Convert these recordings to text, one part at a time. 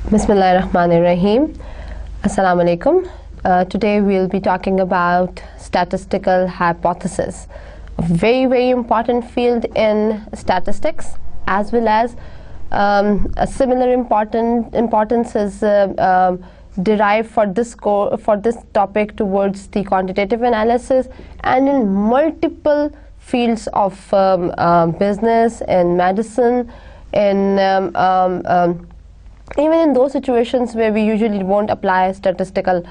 Bismillahirrahmanirrahim. Assalamu alaikum. Today we'll be talking about statistical hypothesis, a very important field in statistics, as well as a similar importance is derived for this topic towards the quantitative analysis and in multiple fields of business and medicine, in even in those situations where we usually won't apply statistical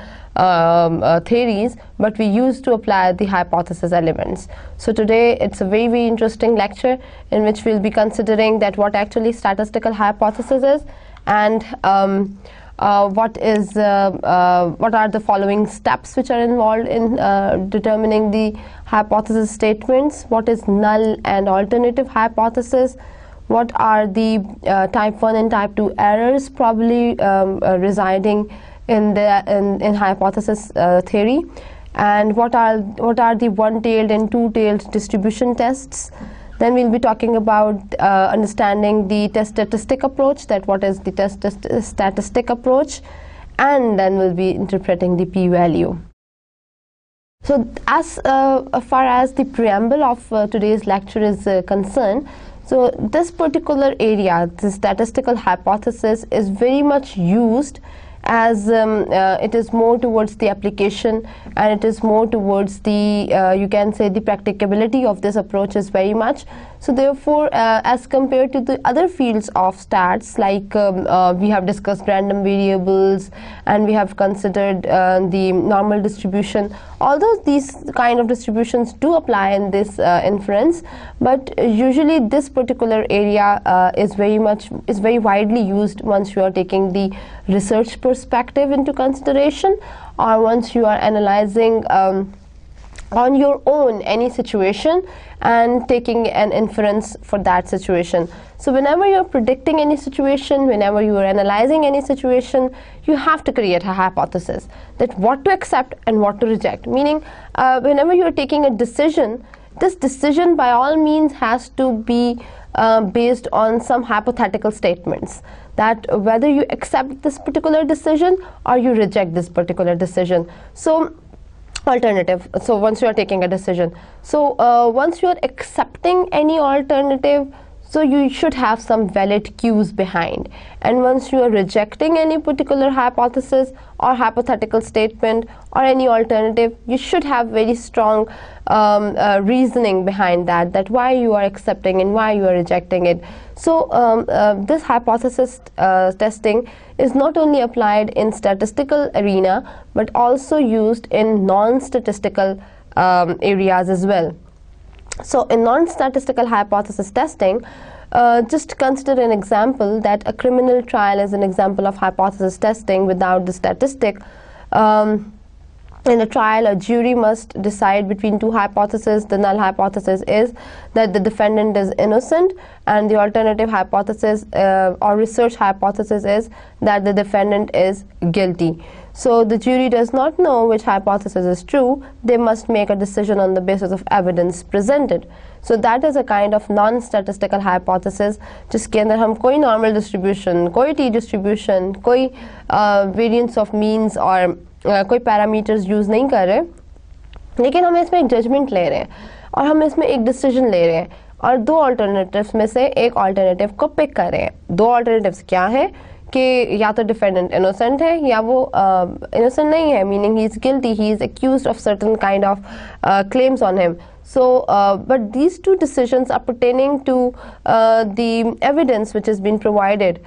theories, but we used to apply the hypothesis elements. So today it's a very interesting lecture in which we'll be considering that what actually statistical hypothesis is, and what are the following steps which are involved in determining the hypothesis statements, what is null and alternative hypothesis, what are the type 1 and type 2 errors probably residing in hypothesis theory, and what are the one-tailed and two-tailed distribution tests. Then we'll be talking about understanding the test statistic approach, that what is the test statistic approach, and then we'll be interpreting the p-value. So as far as the preamble of today's lecture is concerned, so this particular area, the statistical hypothesis, is very much used as it is more towards the application, and it is more towards the you can say the practicability of this approach is very much. So therefore, as compared to the other fields of stats, like we have discussed random variables and we have considered the normal distribution, although these kind of distributions do apply in this inference, but usually this particular area is very widely used once you are taking the research perspective into consideration, or once you are analyzing on your own any situation and taking an inference for that situation. So whenever you're predicting any situation, whenever you are analyzing any situation, you have to create a hypothesis that what to accept and what to reject. Meaning whenever you're taking a decision, this decision by all means has to be based on some hypothetical statements, that whether you accept this particular decision or you reject this particular decision. So alternative, so once you are taking a decision, so once you are accepting any alternative, so you should have some valid cues behind, and once you are rejecting any particular hypothesis or hypothetical statement or any alternative, you should have very strong reasoning behind that why you are accepting and why you are rejecting it. So this hypothesis testing is not only applied in statistical arena but also used in non-statistical areas as well. So in non-statistical hypothesis testing, just consider an example that a criminal trial is an example of hypothesis testing without the statistic. In a trial, a jury must decide between two hypotheses. The null hypothesis is that the defendant is innocent, and the alternative hypothesis or research hypothesis is that the defendant is guilty. So the jury does not know which hypothesis is true. They must make a decision on the basis of evidence presented. So that is a kind of non-statistical hypothesis, जिसके अंदर हम कोई normal distribution, कोई t distribution, कोई variance of means और कोई parameters use नहीं कर रहे, लेकिन हम इसमें एक जजमेंट ले रहे हैं और हम इसमें एक डिसीजन ले रहे हैं और दो अल्टरनेटिव्स में से एक अल्टरनेटिव को पिक कर रहे हैं. दो अल्टरनेटिव्स क्या है कि या तो डिफेंडेंट इनोसेंट है या वो इनोसेंट नहीं है, meaning he is guilty, he is accused of certain kind of claims on him. So but these two decisions are pertaining to the evidence which has been provided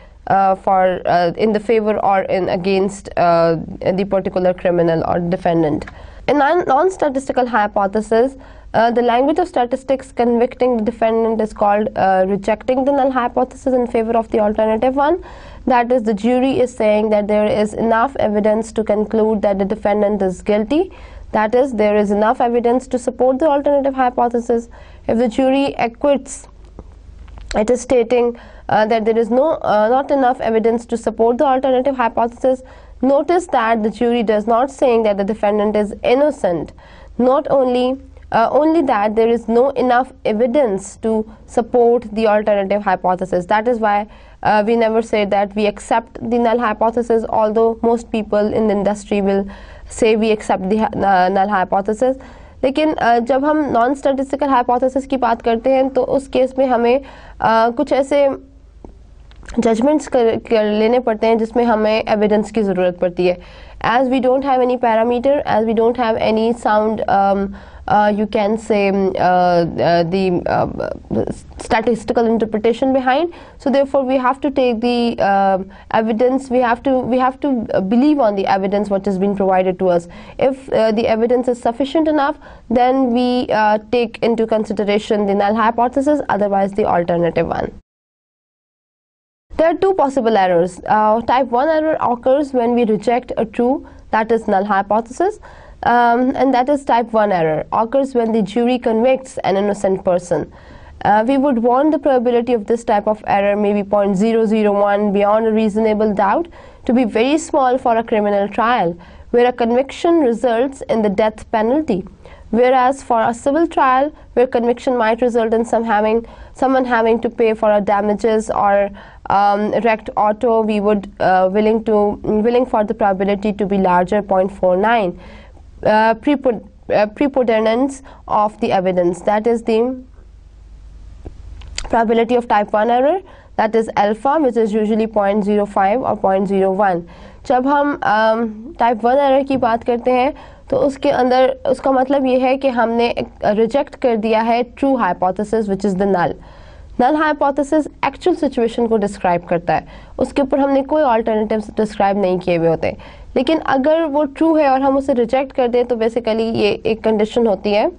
for in the favor or in against the particular criminal or defendant. In non-statistical hypothesis, the language of statistics convicting the defendant is called rejecting the null hypothesis in favor of the alternative one. That is, the jury is saying that there is enough evidence to conclude that the defendant is guilty. That is, there is enough evidence to support the alternative hypothesis. If the jury acquits, it is stating that there is not enough evidence to support the alternative hypothesis. Notice that the jury does not saying that the defendant is innocent. Not only that there is no enough evidence to support the alternative hypothesis. That is why we never say that we accept the null hypothesis, although most people in the industry will say we accept the null hypothesis. लेकिन जब हम non statistical hypothesis की बात करते हैं तो उस case में हमें कुछ ऐसे जजमेंट्स कर लेने पड़ते हैं जिसमें हमें एविडेंस की ज़रूरत पड़ती है. As we don't have any parameter, as we don't have any sound, you can say the statistical interpretation behind, so therefore we have to take the evidence, we have to believe on the evidence what has been provided to us. If the evidence is sufficient enough, then we take into consideration the null hypothesis, otherwise the alternative one. There are two possible errors. Type 1 error occurs when we reject a true, that is null hypothesis. And that is type 1 error, occurs when the jury convicts an innocent person. We would want the probability of this type of error, maybe 0.001 beyond a reasonable doubt, to be very small for a criminal trial, where a conviction results in the death penalty. Whereas for a civil trial, where conviction might result in someone having to pay for damages or wrecked auto, we would willing for the probability to be larger, 0.49. Preponderance of the evidence, that is the probability of type 1 error, that is alpha, which is usually 0.05 or 0.01. जब हम type 1 error की बात करते हैं तो उसके अंदर उसका मतलब ये है कि हमने रिजेक्ट कर दिया है true hypothesis which is the null. Null hypothesis actual situation को डिस्क्राइब करता है, उसके ऊपर हमने कोई अल्टरनेटिव्स डिस्क्राइब नहीं किए हुए होते. लेकिन अगर वो ट्रू है और हम उसे रिजेक्ट कर दें तो बेसिकली ये एक कंडीशन होती है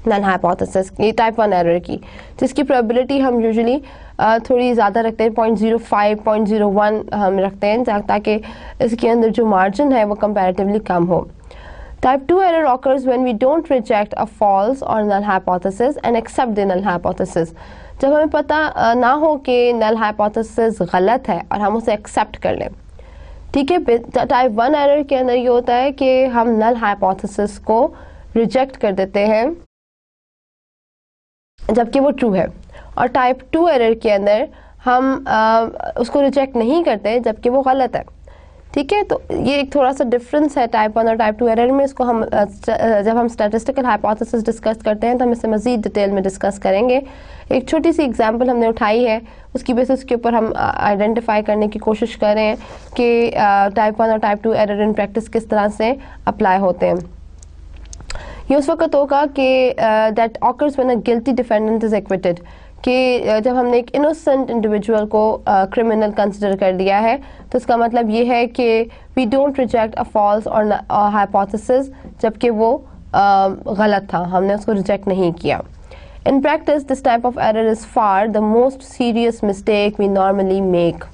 नल हाइपोथेसिस की, टाइप 1 एरर की, जिसकी प्रोबेबिलिटी हम यूजुअली थोड़ी ज़्यादा रखते हैं, 0.05 0.01 हम रखते हैं ताकि इसके अंदर जो मार्जिन है वो कंपैरेटिवली कम हो. Type 2 error occurs when we don't reject a false or null hypothesis and accept the null hypothesis. जब हमें पता ना हो कि null hypothesis गलत है और हम उसे accept कर लें. ठीक है, टाइप 1 एरर के अंदर ये होता है कि हम नल हाइपोथेसिस को रिजेक्ट कर देते हैं जबकि वो ट्रू है, और टाइप 2 एरर के अंदर हम उसको रिजेक्ट नहीं करते जबकि वो गलत है. ठीक है, तो ये एक थोड़ा सा डिफरेंस है टाइप 1 और टाइप 2 एरर में. इसको हम जब हम स्टैटिस्टिकल हाइपोथेसिस डिस्कस करते हैं तो हम इसे मज़ीद डिटेल में डिस्कस करेंगे. एक छोटी सी एग्जांपल हमने उठाई है, उसकी बेसिस के ऊपर हम आइडेंटिफाई करने की कोशिश कर रहे हैं कि टाइप 1 और टाइप 2 एरर इन प्रैक्टिस किस तरह से अप्लाई होते हैं. ये उस वक्त होगा कि that occurs when a guilty defendant is acquitted, कि जब हमने एक इनोसेंट इंडिविजुअल को क्रिमिनल कंसिडर कर दिया है तो इसका मतलब ये है कि we don't reject a false और हाइपोथेसिस जबकि वो गलत था, हमने उसको रिजेक्ट नहीं किया. In practice this type of error is far the most serious mistake we normally make.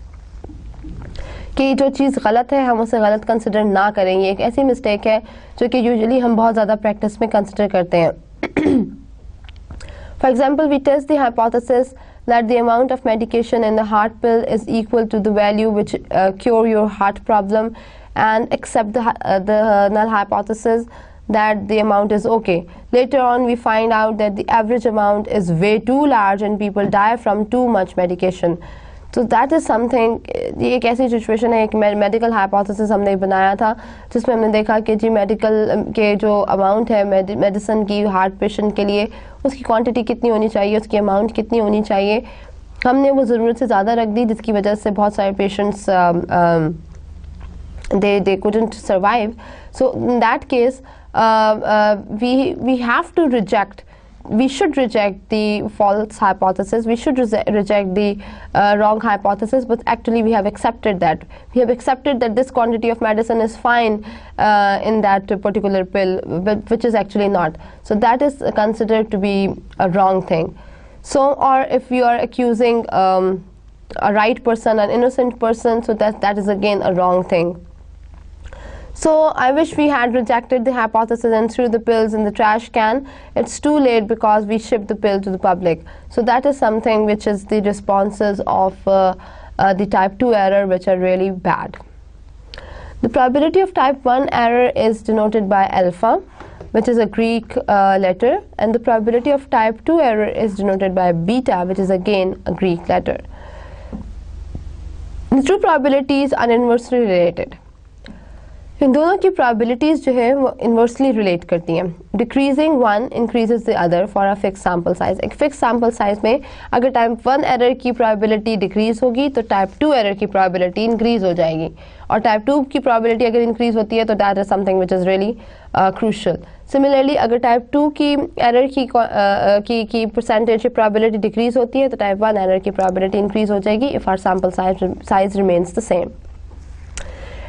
कि जो चीज़ गलत है हम उसे गलत कंसिडर ना करें, ये एक ऐसी मिस्टेक है जो कि यूजुअली हम बहुत ज़्यादा प्रैक्टिस में कंसिडर करते हैं. For example, we test the hypothesis that the amount of medication in the heart pill is equal to the value which cure your heart problem, and accept the null hypothesis that the amount is okay. Later on, we find out that the average amount is way too large and people die from too much medication. So that is something, ये एक ऐसी situation है, एक medical hypothesis हमने बनाया था जिसमें हमने देखा कि जी मेडिकल के जो अमाउंट है मेडिसिन की हार्ट पेशेंट के लिए उसकी क्वांटिटी कितनी होनी चाहिए, उसकी अमाउंट कितनी होनी चाहिए, हमने वो ज़रूरत से ज़्यादा रख दी जिसकी वजह से बहुत सारे patients they couldn't survive. So in that case we have to reject, we should reject the false hypothesis, we should reject the wrong hypothesis, but actually we have accepted that. We have accepted that this quantity of medicine is fine in that particular pill, but which is actually not. So that is considered to be a wrong thing. So, or if you are accusing a right person, an innocent person, so that is again a wrong thing. So I wish we had rejected the hypothesis and threw the pills in the trash can. It's too late because we shipped the pill to the public. So that is something which is the responses of the type 2 error, which are really bad. The probability of type 1 error is denoted by alpha, which is a Greek letter, and the probability of type 2 error is denoted by beta, which is again a Greek letter. The two probabilities are inversely related. इन दोनों की probabilities जो है वो inversely relate करती हैं. Decreasing one increases the other for a fixed sample size. एक fixed sample size में अगर type 1 error की probability decrease होगी तो type 2 error की probability increase हो जाएगी, और type 2 की probability अगर increase होती है तो that is something which is really crucial. Similarly अगर type 2 की error की percentage probability decrease होती है तो type 1 error की probability increase हो जाएगी if our sample size remains the same.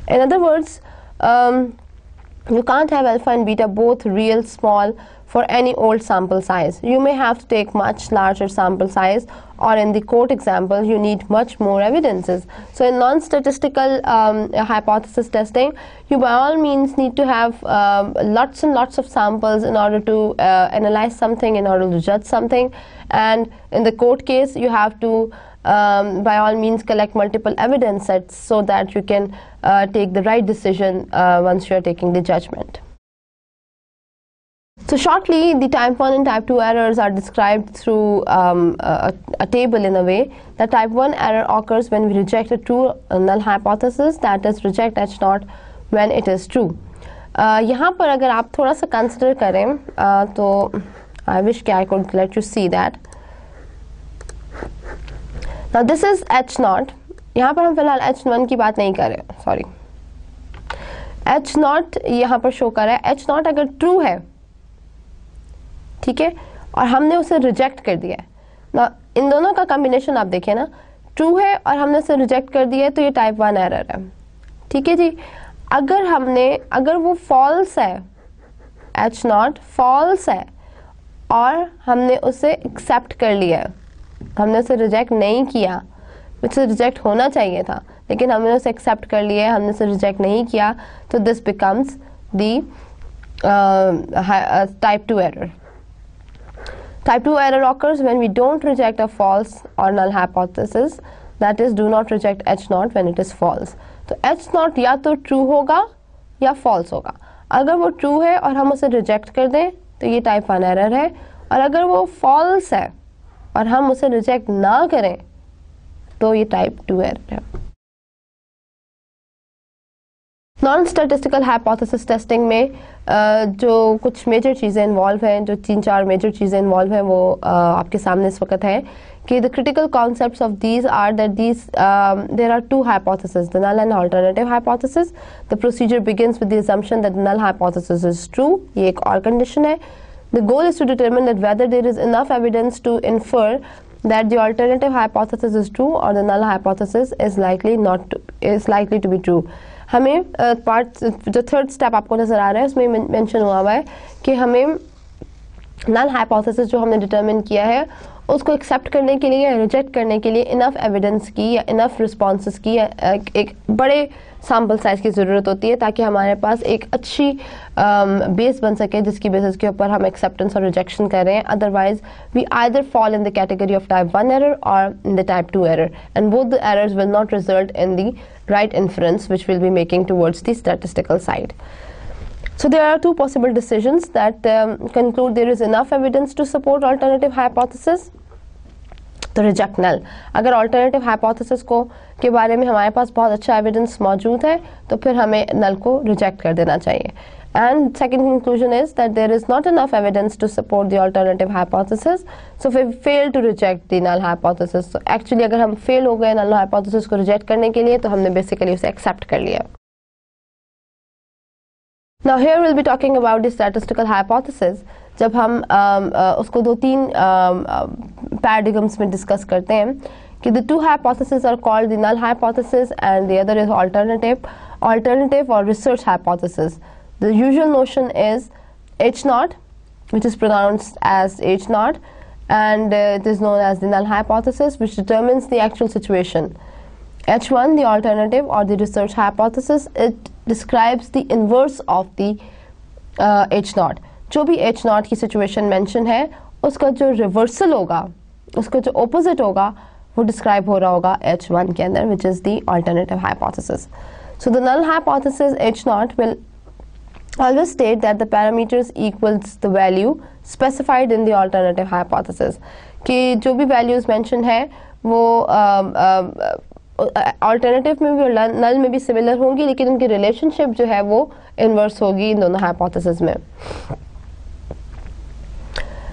In other words, you can't have alpha and beta both real small for any old sample size. You may have to take much larger sample size, or in the court example you need much more evidences. So in non-statistical hypothesis testing, you by all means need to have lots and lots of samples in order to analyze something, in order to judge something, and in the court case you have to by all means collect multiple evidence sets so that you can take the right decision once you are taking the judgment. So shortly, the type 1 and type 2 errors are described through a table in a way that type 1 error occurs when we reject a true null hypothesis, that is reject H naught when it is true. यहाँ पर अगर आप थोड़ा सा consider करें तो I wish I could let you see that. Now this is H naught. यहाँ पर हम फिलहाल H1 की बात नहीं कर रहे, सॉरी. H naught यहाँ पर शो कर रहा है. H naught अगर ट्रू है, ठीक है, और हमने उसे रिजेक्ट कर दिया है. ना इन दोनों का कॉम्बिनेशन आप देखें ना, ट्रू है और हमने उसे रिजेक्ट कर दिया है तो ये टाइप 1 एरर है. ठीक है जी. अगर वो फॉल्स है, H naught फॉल्स है और हमने उसे एक्सेप्ट कर लिया है, हमने उसे रिजेक्ट नहीं किया, उसे रिजेक्ट होना चाहिए था लेकिन हमने उसे एक्सेप्ट कर लिया है, हमने उसे रिजेक्ट नहीं किया, तो this becomes the type 2 error. Type 2 error occurs when we don't reject a false or null hypothesis, that is do not reject H naught when it is false. तो H naught या तो true होगा या false होगा. अगर वो true है और हम उसे reject कर दें तो ये type 1 error है, और अगर वो false है और हम उसे reject ना करें तो ये type 2 error है. नॉन स्टैटिस्टिकल हाइपोथेसिस टेस्टिंग में जो कुछ मेजर चीज़ें इन्वॉल्व हैं, जो 3-4 मेजर चीज़ें इन्वॉल्व हैं, वो आपके सामने इस वक्त है कि the critical concepts of these are that these there are 2 hypotheses, the null and alternative hypothesis. The procedure begins with the assumption that the null hypothesis is true. ये एक और कंडीशन है. The goal is to determine that whether there is enough evidence to infer that the alternative hypothesis is true or the null hypothesis is likely to be true. हमें part जो third step आपको नज़र आ रहा है उसमें mention हुआ है कि हमें नल हाइपोथेसिस जो हमने डिटरमिन किया है उसको एक्सेप्ट करने के लिए या रिजेक्ट करने के लिए इनफ एविडेंस की या इनफ रिस्पॉन्सेस की या एक बड़े सैम्पल साइज की ज़रूरत होती है ताकि हमारे पास एक अच्छी बेस बन सके जिसकी बेसिस के ऊपर हम एक्सेप्टेंस और रिजेक्शन कर रहे हैं. Otherwise we either fall in the category of type 1 error और in the type 2 error, and both the errors will not result in the right inference which we'll be making towards the statistical side. So there are 2 possible decisions that conclude there is enough evidence to support alternative hypothesis, तो reject null. अगर alternative hypothesis के बारे में हमारे पास बहुत अच्छा evidence मौजूद है तो फिर हमें null को reject कर देना चाहिए. And second conclusion is that there is not enough evidence to support the alternative hypothesis, so we fail to reject the null hypothesis. So actually अगर हम fail हो गए null hypothesis को reject करने के लिए तो हमने basically उसे accept कर लिया. Now here we'll be talking about the statistical hypothesis. जब हम उसको 2-3 paradigms में discuss करते हैं कि the 2 hypotheses are called the null hypothesis and the other is alternative or research hypothesis. The usual notion is H naught, which is pronounced as H naught, and it is known as the null hypothesis, which determines the actual situation. H1, the alternative or the research hypothesis, it describes the inverse of the H naught. जो भी H naught की situation mention है, उसका जो reversal होगा, उसका जो opposite होगा, वो describe हो रहा होगा H1 के अंदर, which is the alternative hypothesis. So the null hypothesis H naught will always state that the parameters equals the value specified in the alternative hypothesis. कि जो भी values mentioned है वो अल्टरनेटिव में भी और नल में भी सिमिलर होंगी, लेकिन उनकी रिलेशनशिप जो है वो इनवर्स होगी इन दोनों हाइपोथेसिस में.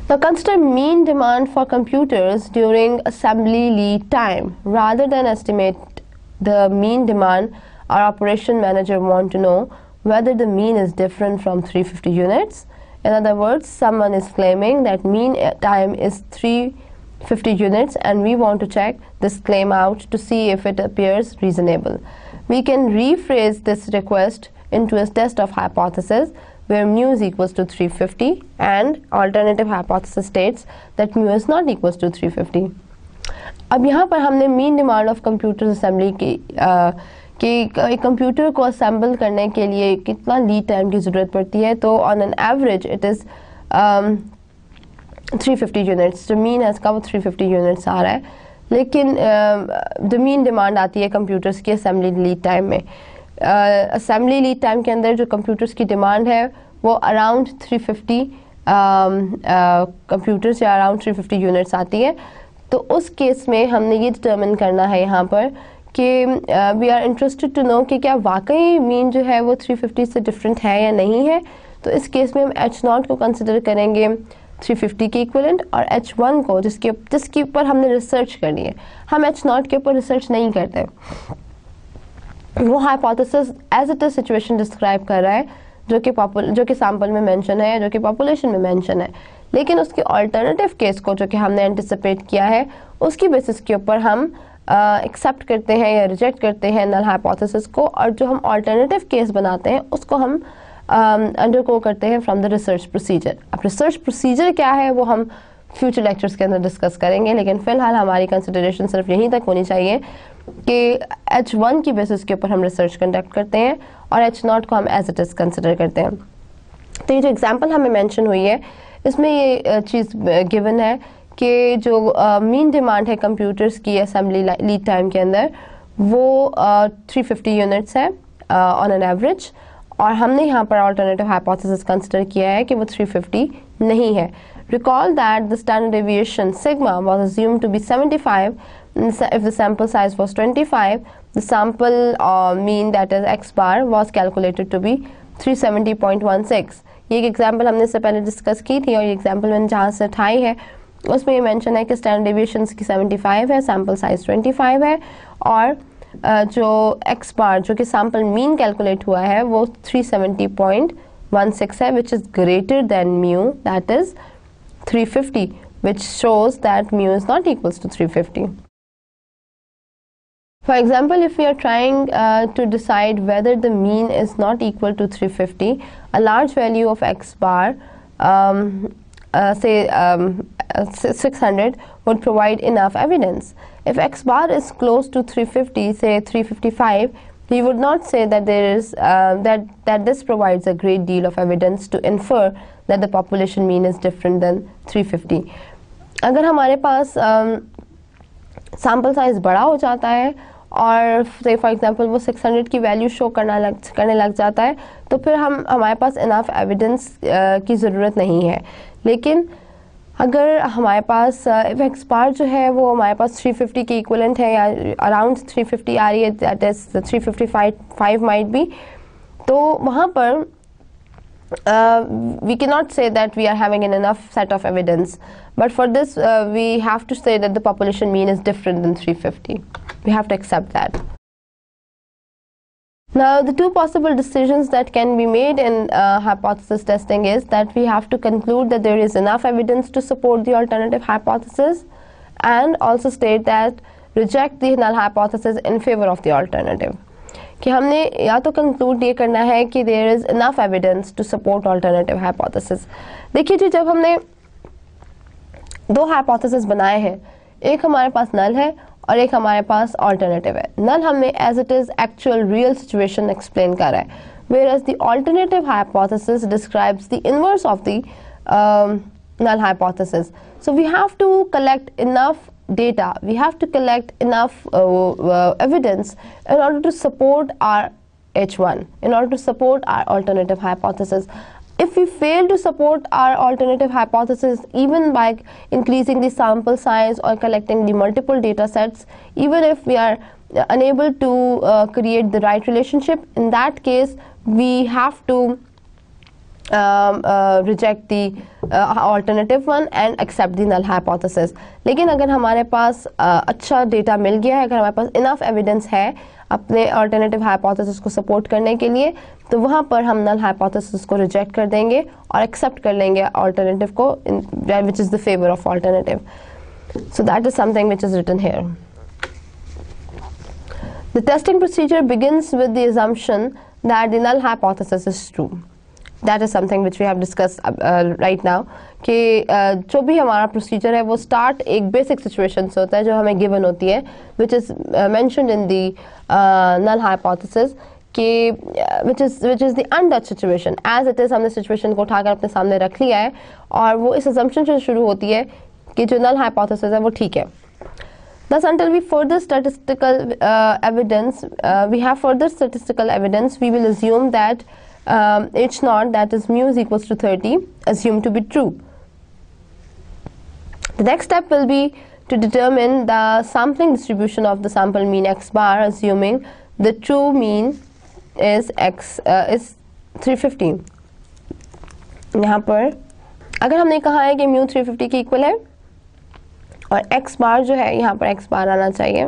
Now consider mean demand for computers during assembly lead time. Rather than estimate the mean demand, our operation manager want to know whether the mean is different from 350 units. In other words, someone is claiming that mean time is 350 units and we want to check this claim out to see if it appears reasonable. We can rephrase this request into a test of hypothesis where mu is equals to 350 and alternative hypothesis states that mu is not equals to 350. अब यहाँ पर हमने mean demand of computer assembly कि एक computer को assemble करने के लिए कितना लीड टाइम की ज़रूरत पड़ती है, तो on an average it is 350 units. जो मीन है इसका वो 350 यूनिट्स आ रहा है, लेकिन द मीन डिमांड आती है कंप्यूटर्स की असेंबली लीड टाइम में. असेंबली लीड टाइम के अंदर जो कंप्यूटर्स की डिमांड है वो अराउंड 350 कंप्यूटर्स या अराउंड 350 यूनिट्स आती है. तो उस केस में हमने ये डिटर्मिन करना है यहाँ पर कि we are interested to know कि क्या वाकई मीन जो है वो 350 से डिफरेंट है या नहीं है. तो इस केस में हम H0 को कंसिडर करेंगे 350 के इक्विवेलेंट और H1 को जिसके ऊपर हमने रिसर्च करनी है. हम H0 के ऊपर रिसर्च नहीं करते, वो hypothesis as it is situation describe कर रहा है जो कि सैंपल में मेंशन है, जो कि पॉपुलेशन में मेंशन है, लेकिन उसके अल्टरनेटिव केस को जो कि हमने एंटिसिपेट किया है उसकी बेसिस के ऊपर हम एक्सेप्ट करते हैं या रिजेक्ट करते हैं नल हाइपोथेसिस को, और जो हम अल्टरनेटिव केस बनाते हैं उसको हम अंडरगो करते हैं फ्रॉम द रिसर्च प्रोसीजर. अब रिसर्च प्रोसीजर क्या है वो हम फ्यूचर लेक्चर्स के अंदर डिस्कस करेंगे, लेकिन फ़िलहाल हमारी कंसिडरेशन सिर्फ यहीं तक होनी चाहिए कि H1 की बेसिस के ऊपर हम रिसर्च कंडक्ट करते हैं और H0 को हम एज इट इज़ कंसिडर करते हैं. तो ये जो एग्जांपल हमें मेंशन हुई है इसमें ये चीज़ गिवन है कि जो मीन डिमांड है कंप्यूटर्स की असेंबली लीड टाइम के अंदर वो 350 यूनिट्स है ऑन एन एवरेज, और हमने यहाँ पर अल्टरनेटिव हाइपोथेसिस कंसिडर किया है कि वो 350 नहीं है. Recall that the standard deviation sigma was assumed to be 75 if the sample size was 25. The sample mean, that is x bar, was calculated to be 370.16. ये एक एग्जाम्पल हमने इससे पहले डिस्कस की थी और ये एग्जाम्पल मैंने जहाँ से उठाई है उसमें ये मेंशन है कि स्टैंडर्ड डेविएशन की 75 है, सैम्पल साइज 25 है, और जो एक्स बार जो कि सैम्पल मीन कैलकुलेट हुआ है वो 370.16 है, which is greater than mu, that is 350, which shows that mu is not equals to 350. For example, if we are trying to decide whether the mean is not equal to 350, a large value of x bar, say 600, would provide enough evidence. If x bar is close to 350, say 355, we would not say that there is that this provides a great deal of evidence to infer that the population mean is different than 350. अगर हमारे पास sample size बड़ा हो जाता है और से for example वो 600 की वैल्यू शो करने लग जाता है, तो फिर हमारे पास इनफ एविडेंस की ज़रूरत नहीं है. लेकिन अगर हमारे पास एक्स बार जो है वो हमारे पास 350 के इक्वलेंट है या अराउंड 350 आ रही है, दैट इज़ 355 माइट बी, तो वहाँ पर we cannot say that we are having an enough set of evidence, but for this we have to say that the population mean is different than 350. We have to accept that. Now the two possible decisions that can be made in hypothesis testing is that we have to conclude that there is enough evidence to support the alternative hypothesis, and also state that reject the null hypothesis in favor of the alternative. कि हमने या तो conclude ये करना है कि there is enough evidence to support alternative hypothesis. देखिए जी, जब हमने दो हाइपोथेसिस बनाए हैं, एक हमारे पास नल है और एक हमारे पास अल्टरनेटिव है. नल हमने as it is actual real situation explain करा है, whereas the alternative hypothesis describes the inverse of the null hypothesis. So we have to collect enough data, we have to collect enough evidence in order to support our H1, in order to support our alternative hypothesis. If we fail to support our alternative hypothesis even by increasing the sample size or collecting the multiple data sets, even if we are unable to create the right relationship, in that case we have to reject the alternative one and accept the null hypothesis. लेकिन अगर हमारे पास अच्छा data मिल गया है, अगर हमारे पास enough evidence है अपने अल्टरनेटिव हाइपोथेसिस को सपोर्ट करने के लिए, तो वहाँ पर हम नल हाइपोथेसिस को रिजेक्ट कर देंगे और एक्सेप्ट कर लेंगे अल्टरनेटिव को, which is the favour of alternative. So that is something which is written here. The testing procedure begins with the assumption that the null hypothesis is true. That is something which we have discussed right now. कि जो भी हमारा procedure है वो start एक basic situation से होता है जो हमें given होती है, which is mentioned in the null hypothesis, कि which is the untouched situation. As it is, हमने situation को उठाकर अपने सामने रख लिया है और वो इस assumption से शुरू होती है कि जो null hypothesis है वो ठीक है. Thus, until we further statistical evidence, we have further statistical evidence, we will assume that H naught, that is mu, is equals to 30, assumed to be true. The next step will be to determine the sampling distribution of the sample mean x bar, assuming the true mean is x is 350. यहाँ पर अगर हमने कहा है कि mu 350 के equal है और x बार जो है यहाँ पर x बार आना चाहिए,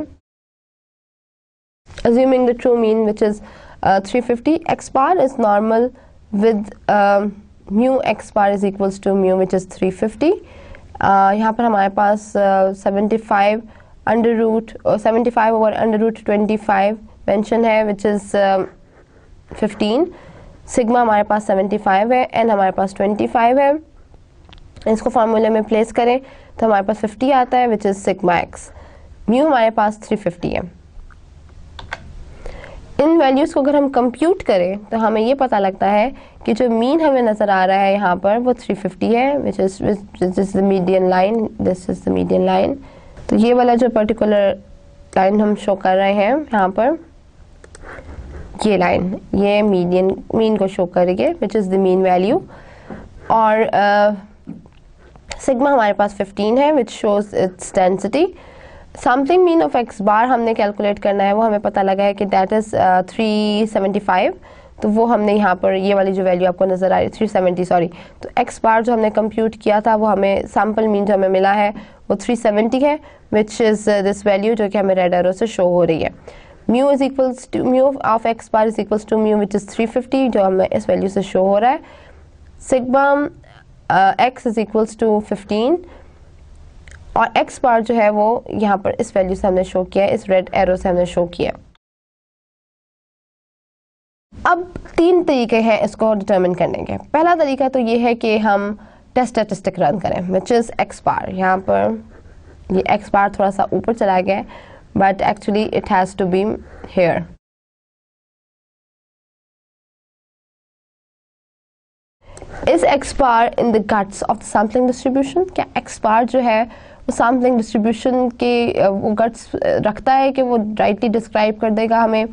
assuming the true mean which is 350, x bar is normal with mu x bar is equals to mu which is 350. यहाँ पर हमारे पास 75 over under root 25 मेंशन है which is 15. सिग्मा हमारे पास 75 है, n हमारे पास 25 है. इसको फार्मूले में प्लेस करें तो हमारे पास 50 आता है which is sigma x. Mu हमारे पास 350 है. इन वैल्यूज़ को अगर हम कंप्यूट करें तो हमें ये पता लगता है कि जो मीन हमें नज़र आ रहा है यहाँ पर वो 350 है, which is the median line. This is the median line. तो ये वाला जो पर्टिकुलर लाइन हम शो कर रहे हैं यहाँ पर, ये लाइन, ये मीन को शो करेंगे which is the mean value. और सिग्मा हमारे पास 15 है which shows its density. Sampling mean of x bar हमने कैलकुलेट करना है, वो हमें पता लगा है कि दैट इज़ 375. तो वो हमने यहाँ पर ये वाली जो वैल्यू आपको नज़र आ रही है 370 सॉरी, तो एक्स बार जो हमने कंप्यूट किया था वो हमें सैम्पल मीन जो हमें मिला है वो 370 है विच इज़ दिस वैल्यू जो कि हमें रेड एरो से शो हो रही है. Mu is equals to mu of x bar is equals to mu which is 350 जो हमें इस वैल्यू से शो हो रहा है. Sigma x is equals to 15 और x बार जो है वो यहाँ पर इस वैल्यू से हमने शो किया है, इस रेड एरो से हमने शो किया. अब 3 तरीके हैं इसको डिटरमिन करने के. पहला तरीका तो ये है कि हम टेस्ट स्टैटिस्टिक रन करें विच इज़ x बार. यहाँ पर ये x बार थोड़ा सा ऊपर चला गया है but actually it has to be here. Is x bar in the guts of the sampling distribution? क्या x bar जो है वो sampling distribution के वो guts रखता है कि वो rightly describe कर देगा हमें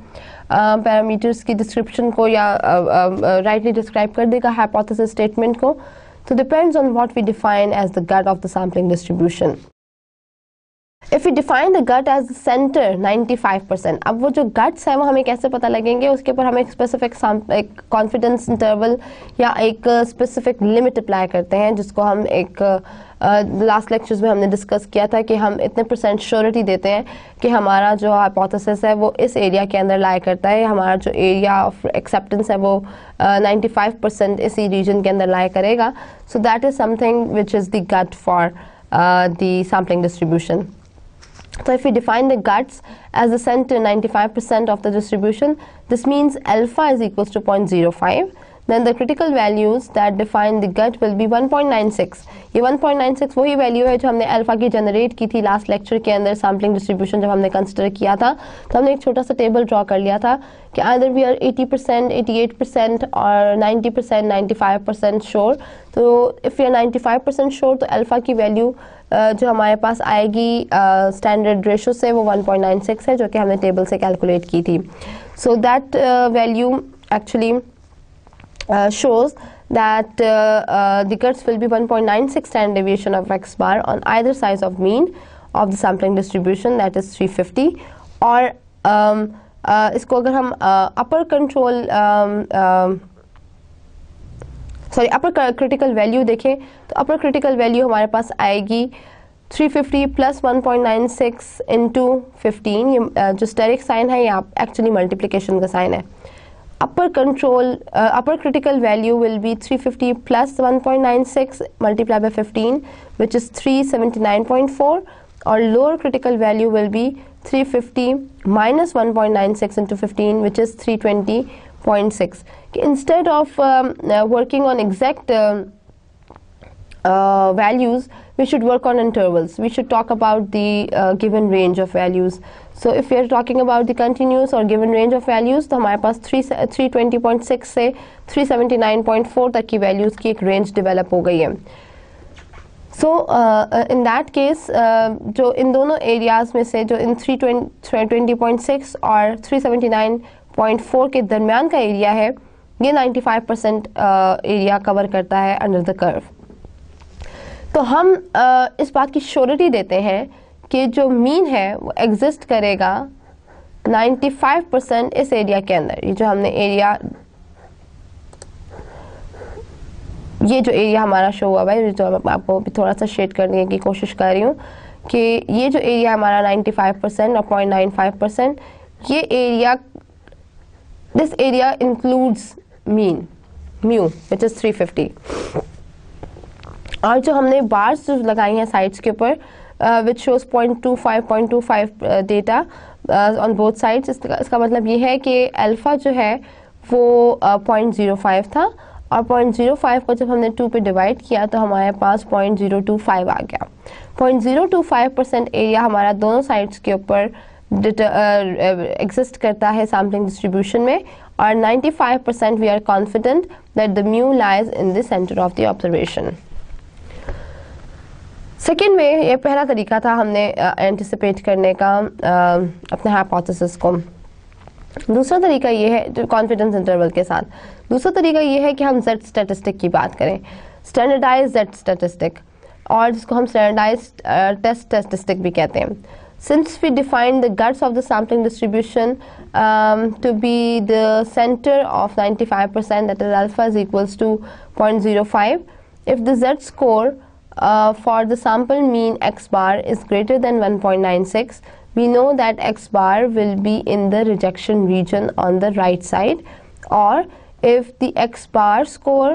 parameters की description को या rightly describe कर देगा hypothesis statement को? So depends on what we define as the gut of the sampling distribution. If we define the gut as the center 95%, अब वो जो guts है वो हमें कैसे पता लगेंगे, उसके ऊपर हम एक स्पेसिफिक एक कॉन्फिडेंस इंटरवल या एक स्पेसिफिक लिमिट अप्लाई करते हैं जिसको हम एक लास्ट लेक्चर्स में हमने डिस्कस किया था कि हम इतने % श्योरिटी देते हैं कि हमारा जो हाइपोथेसिस है वो इस एरिया के अंदर लाई करता है, हमारा जो एरिया ऑफ एक्सेप्टेंस है वो 95% इसी रीजन के अंदर लाई करेगा. So that is something which is the gut for the sampling distribution. So if we define the guts as the center 95% of the distribution, this means alpha is equals to 0.05. Then the critical values that define the gut will be 1.96. ये 1.96 वही value है जो हमने alpha की generate की थी last lecture के अंदर. सैम्पलिंग डिस्ट्रीब्यूशन जब हमने कंसिडर किया था तो हमने एक छोटा सा टेबल ड्रॉ कर लिया था कि either we are 80%, 88% और 90%, 95% श्योर. तो if we are 95% श्योर तो अल्फा की वैल्यू जो हमारे पास आएगी स्टैंडर्ड रेशो से वो 1.96 है जो कि हमने टेबल से कैलकुलेट की थी. So that value actually shows that the guts will be 1.96 standard deviation of x bar on either side of mean of the sampling distribution, that is 350, or इसको अगर हम अपर कंट्रोल अपर critical value देखें तो अपर critical value हमारे पास आएगी 350 plus 1.96 into 15। ये जो steric sign है ये एक्चुअली मल्टीप्लिकेशन का साइन है। अपर critical value will be 350 plus 1.96 multiplied by 15 which is 379.4, और lower critical value will be 350 minus 1.96 into 15 which is 320.6. Instead of working on exact values, we should work on intervals. We should talk about the given range of values. So if we are talking about the continuous or given range of values, तो हमारे पास 320.6 से 379.4 तक की values की एक range develop हो गई है। सो इन दैट केस जो इन दोनों एरियाज़ में से जो इन 320.6 और 379.4 के दरमियान का एरिया है, ये 95% एरिया कवर करता है अंडर द कर्व। तो हम इस बात की श्योरिटी देते हैं कि जो मीन है वो एग्जिस्ट करेगा 95% इस एरिया के अंदर। ये जो हमने एरिया, ये जो एरिया हमारा शो हुआ है, जो मैं आपको थोड़ा सा शेड करने की कोशिश कर रही हूँ कि ये जो एरिया हमारा 95% और 0.95%, ये area, this area includes mean mu which is 350। और जो हमने बार्स जो लगाई हैं साइड्स के ऊपर which shows 0.25 data on both sides, इसका मतलब ये है कि अल्फ़ा जो है वो 0.05 था, और 0.05 को जब हमने 2 पे डिवाइड किया तो हमारे पास 0.025 आ गया। 0.025% एरिया हमारा दोनों साइड्स के ऊपर एग्जिस्ट करता है सैम्पलिंग डिस्ट्रीब्यूशन में, और 95% we are confident that the mu lies in the centre of the observation. Second way, ये पहला तरीका था हमने एंटिसिपेट करने का अपने हाइपोथेसिस को। दूसरा तरीका ये है कॉन्फिडेंस इंटरवल के साथ, दूसरा तरीका ये है कि हम जेड स्टैटिस्टिक की बात करें, स्टैंडर्डाइज जेड स्टैटिस्टिक, और जिसको हम स्टैंडर्डाइज टेस्ट स्टैटिस्टिक भी कहते हैं। Since we define the guts of the sampling distribution to be the center of 95%, that is alpha is equals to 0.05, if the Z score for the sample mean x bar is greater than 1.96, we know that x bar will be in the rejection region on the right side, or if the x bar score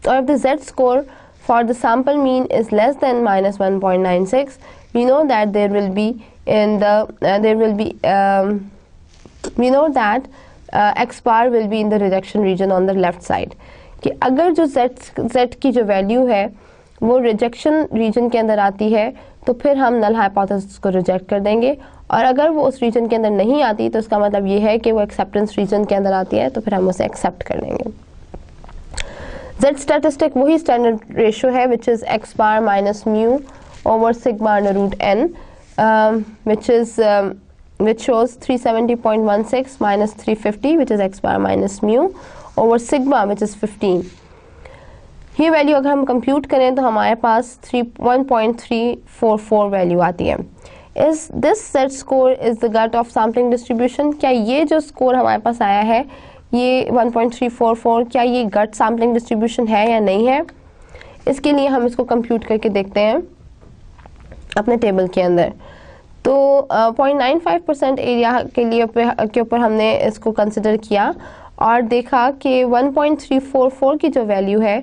or if the Z score for the sample mean is less than minus 1.96, we know that there will be in the we know that x bar will be in the rejection region on the left side। कि अगर जो z की जो value है वो rejection reason के अंदर आती है तो फिर हम नल हाइपोथेसिस को रिजेक्ट कर देंगे, और अगर वो उस रीजन के अंदर नहीं आती तो इसका मतलब ये है कि वो एक्सेप्टेंस रीजन के अंदर आती है, तो फिर हम उसे एक्सेप्ट कर लेंगे। Z स्टैटिस्टिक वही स्टैंडर्ड रेशियो है which is x bar minus mu over sigma under root n, which shows 370.16 minus 350 which is x bar minus mu over sigma which is 15। ये वैल्यू अगर हम कंप्यूट करें तो हमारे पास 1.344 वैल्यू आती है। इस this set score is the gut of sampling distribution. क्या ये जो स्कोर हमारे पास आया है ये 1.344, क्या ये गट सैम्पलिंग डिस्ट्रीब्यूशन है या नहीं है? इसके लिए हम इसको कंप्यूट करके देखते हैं अपने टेबल के अंदर। तो 0.95% एरिया के ऊपर हमने इसको कंसिडर किया और देखा कि 1.344 की जो वैल्यू है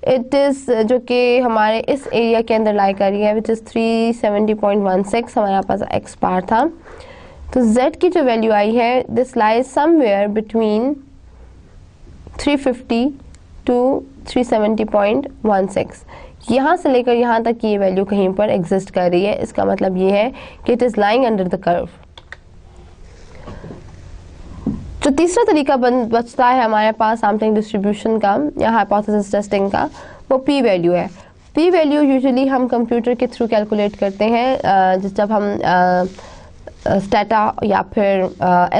इट इज़, जो कि हमारे इस एरिया के अंदर लाई कर रही है विच इज़ 370.16 हमारे पास एक्स बार था। तो z की जो वैल्यू आई है this lies somewhere between 350 to 370.16। यहाँ से लेकर यहाँ तक की ये वैल्यू कहीं पर एग्जिस्ट कर रही है। इसका मतलब ये है कि it is lying under the curve. जो तीसरा तरीका बचता है हमारे पास सैम्पलिंग डिस्ट्रीब्यूशन का या हाइपोथेसिस टेस्टिंग का, वो पी वैल्यू है। पी वैल्यू यूजुअली हम कंप्यूटर के थ्रू कैलकुलेट करते हैं जब हम स्टेटा या फिर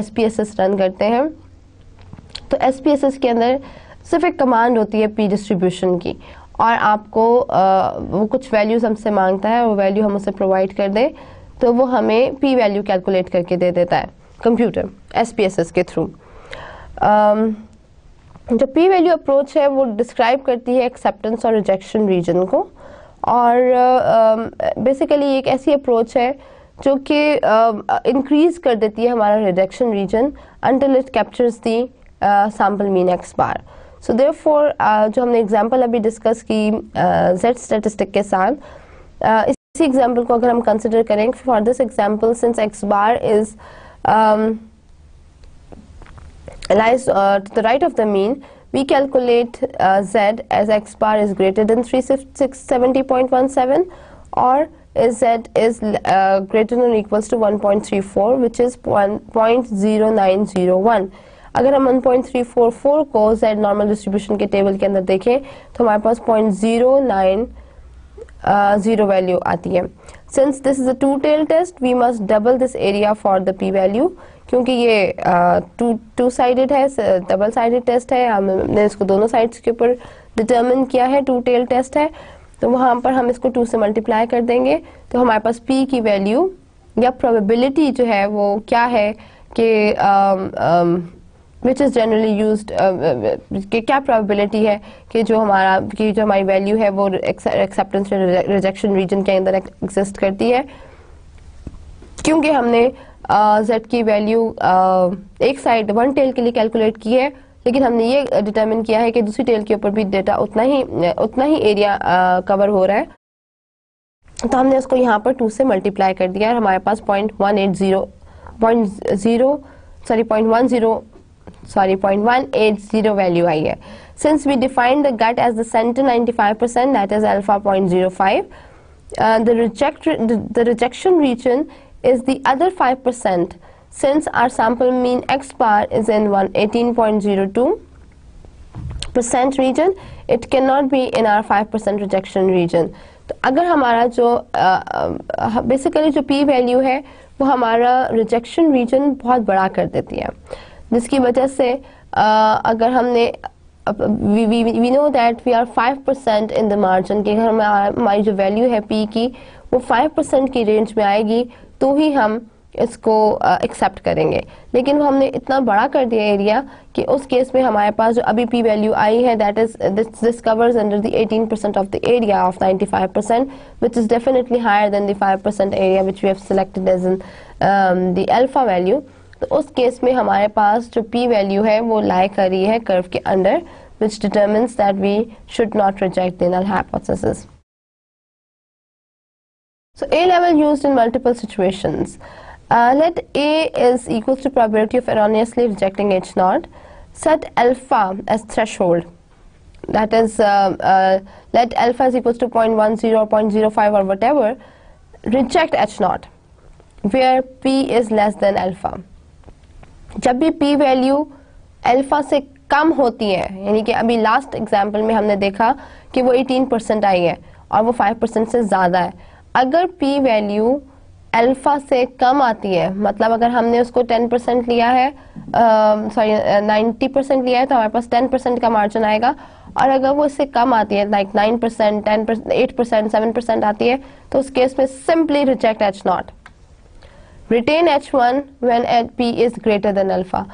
SPSS रन करते हैं। तो SPSS के अंदर सिर्फ एक कमांड होती है पी डिस्ट्रीब्यूशन की, और आपको वो कुछ वैल्यूज़ हमसे मांगता है, वो वैल्यू हम उसे प्रोवाइड कर दें तो वो हमें पी वैल्यू कैलकुलेट करके दे देता है। कंप्यूटर SPSS के थ्रू। जो पी वैल्यू अप्रोच है वो डिस्क्राइब करती है एक्सेप्टेंस और रिजेक्शन रीजन को, और बेसिकली एक ऐसी अप्रोच है जो कि इंक्रीज कर देती है हमारा rejection region until it captures the sample mean X bar. So therefore जो हमने एग्जांपल अभी डिस्कस की Z स्टैटिस्टिक के साथ, इसी एग्जांपल को अगर हम कंसिडर करें, for this example since x bar is lies to the right of the mean, we calculate Z as x bar is greater than 370.17 or is Z is greater than or equals to 1.34 which is 0.0901। अगर हम 1.344 को Z normal distribution के table के अंदर देखें तो हमारे पास 0.090 value आती है। Since this is a two-tailed test, we must double this area for the p-value, क्योंकि ये टू साइडेड है, डबल साइडेड टेस्ट है, हमने इसको दोनों साइड्स के ऊपर डिटर्मिन किया है, टू टेल टेस्ट है, तो वहाँ पर हम इसको 2 से मल्टीप्लाई कर देंगे तो हमारे पास p की वैल्यू या प्रोबेबिलिटी जो है वो क्या है कि विच इज़ जनरली यूज्ड, कि क्या प्रोबेबिलिटी है कि जो हमारी वैल्यू है वो एक्सेप्टेंस रिजेक्शन रीजन के अंदर एग्जिस्ट करती है, क्योंकि हमने Z की वैल्यू एक साइड वन टेल के लिए कैलकुलेट की है, लेकिन हमने ये डिटरमिन किया है कि दूसरी टेल के ऊपर भी डेटा उतना ही एरिया कवर हो रहा है, तो हमने उसको यहाँ पर 2 से मल्टीप्लाई कर दिया और हमारे पास 0.180 वैल्यू आई है। Since we define the gut as the centre 95%, that is alpha 0.05, the rejection region is the other 5%. Since our sample mean x bar is in 18.02% region, it cannot be in our 5% rejection region. तो अगर हमारा जो basically जो p value है वो हमारा rejection reason बहुत बड़ा कर देती है, जिसकी वजह से अगर हमने we know that we are 5% in the margin, कि अगर हमारी जो वैल्यू है p की वो 5% की रेंज में आएगी तो ही हम इसको एक्सेप्ट करेंगे, लेकिन वो हमने इतना बड़ा कर दिया एरिया कि उस केस में हमारे पास जो अभी p वैल्यू आई है that is this covers under the 18% of the area of 95%, which is definitely higher than the 5% area which we have selected as in the alpha value. तो उस केस में हमारे पास जो p वैल्यू है वो लाई कर रही है कर्व के under, which determines that we should not reject the null hypothesis. So A level used in multiple situations. Let A is equals to probability of erroneously rejecting H naught. Set alpha as threshold. That is, let alpha is equals to 0.10 or 0.05 or whatever. Reject H naught where P is less than alpha. जब भी P value alpha से कम होती है, यानी कि अभी last example में हमने देखा कि वो 18% आई है और वो 5% से ज़्यादा है, अगर p वैल्यू अल्फा से कम आती है, मतलब अगर हमने उसको 10% लिया है, 90% लिया है तो हमारे पास 10% का मार्जिन आएगा, और अगर वो इससे कम आती है लाइक 9%, 10%, 8%, 7% आती है तो उस केस में simply reject H not, retain H1 when p is greater than alpha.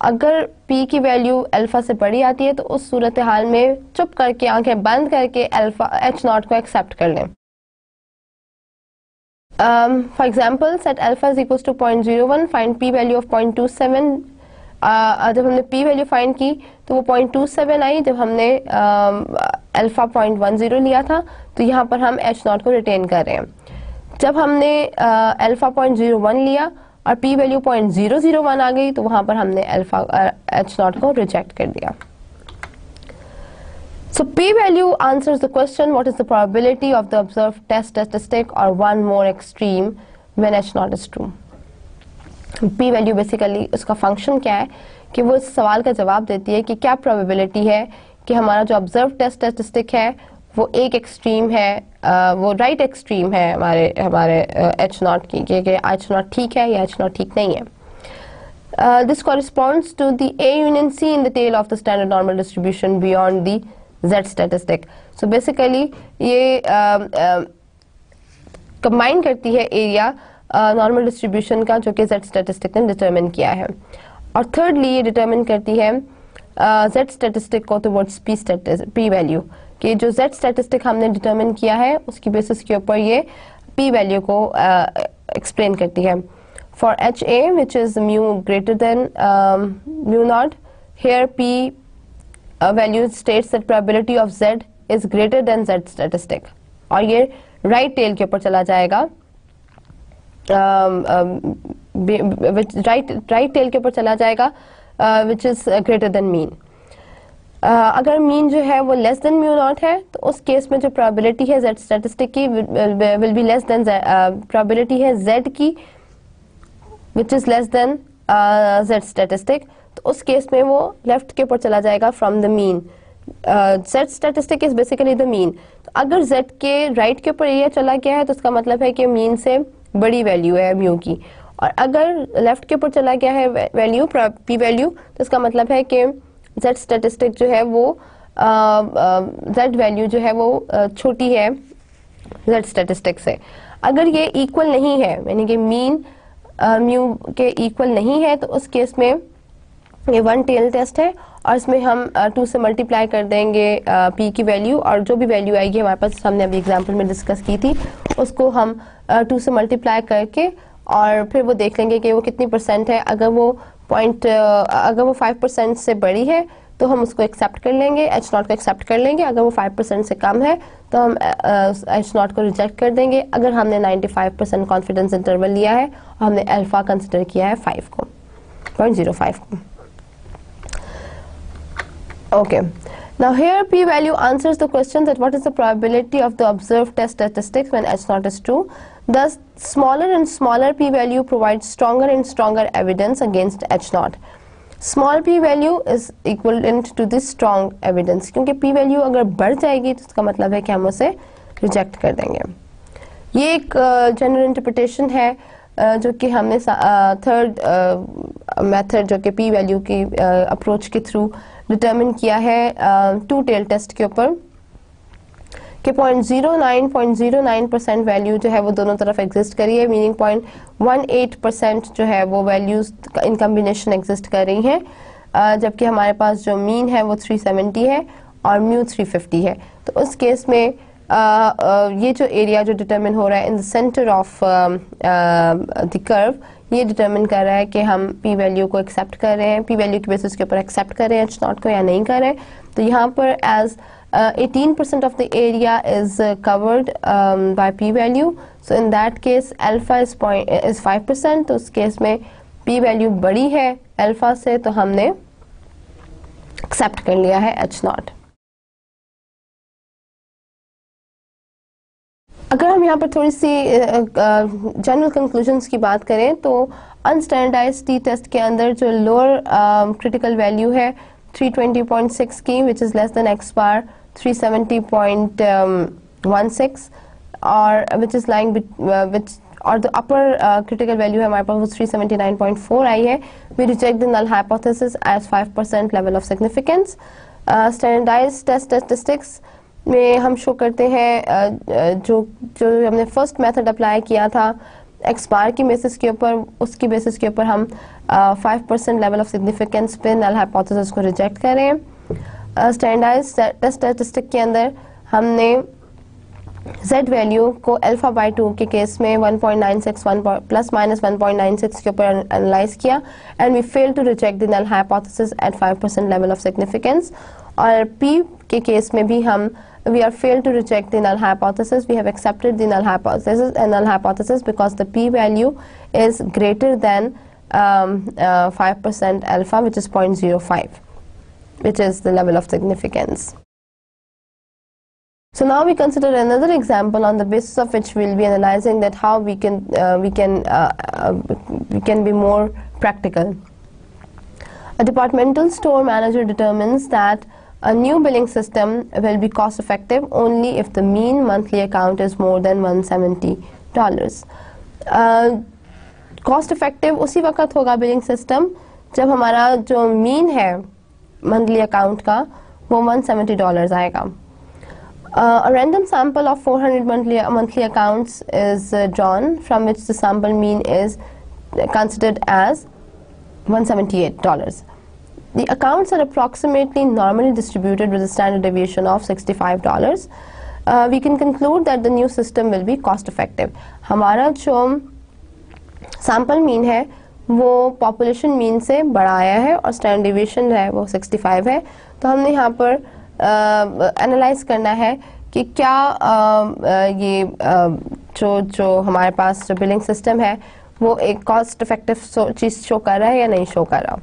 अगर p की वैल्यू अल्फा से बड़ी आती है तो उस सूरत हाल में चुप करके आंखें बंद करके अल्फा H नॉट को एक्सेप्ट कर लें। For example set alpha is equals to 0.01, find p value of 0.27। जब हमने p वैल्यू फाइंड की तो वो 0.27 आई, जब हमने अल्फा 0.10 लिया था तो यहाँ पर हम H नॉट को रिटेन कर रहे हैं। जब हमने अल्फा 0.01 लिया और p वैल्यू 0.001 आ गई तो वहां पर हमने अल्फा H नॉट को रिजेक्ट कर दिया। So p value answers the question what is the probability of the observed test statistic or one more extreme when H naught is true. p value basically उसका function क्या है कि वो इस सवाल का जवाब देती है कि क्या प्रोबेबिलिटी है कि हमारा जो ऑब्जर्व टेस्ट स्टैटिस्टिक है वो एक एक्सट्रीम है, वो राइट एक्सट्रीम है हमारे H नॉट की, कि H नॉट ठीक है या H नॉट ठीक नहीं है। This corresponds to the A union C in the tail of the standard normal distribution beyond the Z statistic. So basically ये कंबाइन करती है एरिया नॉर्मल डिस्ट्रीब्यूशन का जो कि Z स्टैटिस्टिक ने डिटरमिन किया है। और थर्डली ये डिटरमिन करती है Z स्टैटिस्टिक को टुवर्ड्स P वैल्यू, कि जो Z स्टैटिस्टिक हमने डिटरमिन किया है उसकी बेसिस के ऊपर ये P वैल्यू को एक्सप्लेन करती है। For HA which is mu greater than mu naught, here P value states that probability of Z is greater than Z statistic, और ये राइट टेल के ऊपर चला जाएगा, राइट टेल के ऊपर चला जाएगा which is greater then mean. अगर मीन जो है वो लेस देन म्यू नॉट है तो उस केस में जो प्रोबेबिलिटी है Z स्टैटिस्टिक की will be less than probability है Z की which is less then Z statistic, तो उस केस में वो लेफ्ट के ऊपर चला जाएगा from the mean. Z statistic is basically the mean. तो अगर Z के राइट के ऊपर एरिया चला गया है तो उसका मतलब है कि मीन से बड़ी वैल्यू है म्यू की, और अगर लेफ्ट के ऊपर चला गया है वैल्यू P वैल्यू तो इसका मतलब है कि Z स्टैटिस्टिक जो है वो Z वैल्यू जो है वो छोटी है Z स्टैटिस्टिक से। अगर ये इक्वल नहीं है, यानी कि मीन म्यू के इक्वल नहीं है, तो उस केस में ये वन टेल टेस्ट है और इसमें हम 2 से मल्टीप्लाई कर देंगे P की वैल्यू, और जो भी वैल्यू आएगी हमारे पास, हमने अभी एग्जांपल में डिस्कस की थी, उसको हम 2 से मल्टीप्लाई करके और फिर वो देख लेंगे कि वो कितनी परसेंट है। अगर वो 5% से बड़ी है तो हम उसको एक्सेप्ट कर लेंगे, H0 को एक्सेप्ट कर लेंगे। अगर वो 5% से कम है तो हम H0 को रिजेक्ट कर देंगे। अगर हमने 95% कॉन्फिडेंस इंटरवल लिया है और हमने अल्फा कंसिडर किया है 5 को, 0.05 को। Okay. Now here P value answers the question that what is the probability of the observed test statistics when H0 is true. Thus, smaller and smaller P value provides stronger and stronger evidence against H0. Small P value is equivalent to this strong evidence. क्योंकि P value अगर बढ़ जाएगी तो इसका मतलब है कि हम उसे रिजेक्ट कर देंगे। ये एक जनरल इंटरप्रिटेशन है जो कि हमने थर्ड मेथड जो कि P वैल्यू की अप्रोच के थ्रू डिटरमिन किया है 2 टेल टेस्ट के ऊपर, कि 0.09% वैल्यू जो है वो दोनों तरफ एग्जिस्ट करी है, मीनिंग 0.18% जो है वो वैल्यूज इन कम्बिनेशन एग्जिस्ट कर रही हैं, जबकि हमारे पास जो मीन है वो 370 है और म्यू 350 है। तो उस केस में ये जो एरिया जो डिटरमिन हो रहा है इन the centre of the curve, ये डिटरमिन कर रहा है कि हम P वैल्यू को एक्सेप्ट कर रहे हैं, P वैल्यू की बेसिस के ऊपर एक्सेप्ट कर रहे हैं H0 को या नहीं कर रहे हैं। तो यहाँ पर as 18% of the area is covered by P value, so in that case alpha is 5%, तो उस केस में P वैल्यू बड़ी है अल्फा से, तो हमने एक्सेप्ट कर लिया है H0। अगर हम यहाँ पर थोड़ी सी जनरल कंक्लूजन्स की बात करें तो अनस्टैंडर्डाइज्ड टी टेस्ट के अंदर जो लोअर क्रिटिकल वैल्यू है 320.6 की, which is less than x बार 370.16, और विच इज़ लाइंग विच, और द अपर क्रिटिकल वैल्यू है हमारे पास वो 379.4 आई है। We reject the null hypothesis as 5% level of significance. Standardised test statistics में हम शो करते हैं जो हमने फर्स्ट मेथड अप्लाई किया था एक्स बार की बेसिस के ऊपर, उसकी बेसिस के ऊपर हम 5% लेवल ऑफ सिग्निफिकेंस पे नल हाइपोथेसिस को रिजेक्ट करें। स्टैंडर्डाइज्ड टेस्ट स्टैटिस्टिक के अंदर हमने Z वैल्यू को अल्फा बाई 2 के केस में 1.96 प्लस माइनस 1.96 के ऊपर एनालाइज किया, and we fail to reject the null hypothesis at 5% level of significance. और P के केस में भी हम we are failed to reject the null hypothesis. We have accepted the null hypothesis because the P value is greater than 5% alpha, which is 0.05, which is the level of significance. So now we consider another example on the basis of which we'll be analyzing that how we can be more practical. A departmental store manager determines that a new billing system will be cost effective only if the mean monthly account is more than $170. Cost effective उसी वक्त होगा billing system जब हमारा जो mean है monthly account का वो $170 आएगा। A random sample of 400 monthly accounts is drawn, from which the sample mean is considered as $178. The accounts are approximately normally distributed with a standard deviation of $65. We can conclude that the new system will be cost effective. हमारा जो sample mean है वो population mean से बड़ा आया है और standard deviation है वो 65 है, तो हमने यहाँ पर एनालाइज करना है कि क्या ये जो हमारे पास जो बिलिंग सिस्टम है वो एक कॉस्ट इफेक्टिव चीज शो कर रहा है या नहीं शो कर रहा.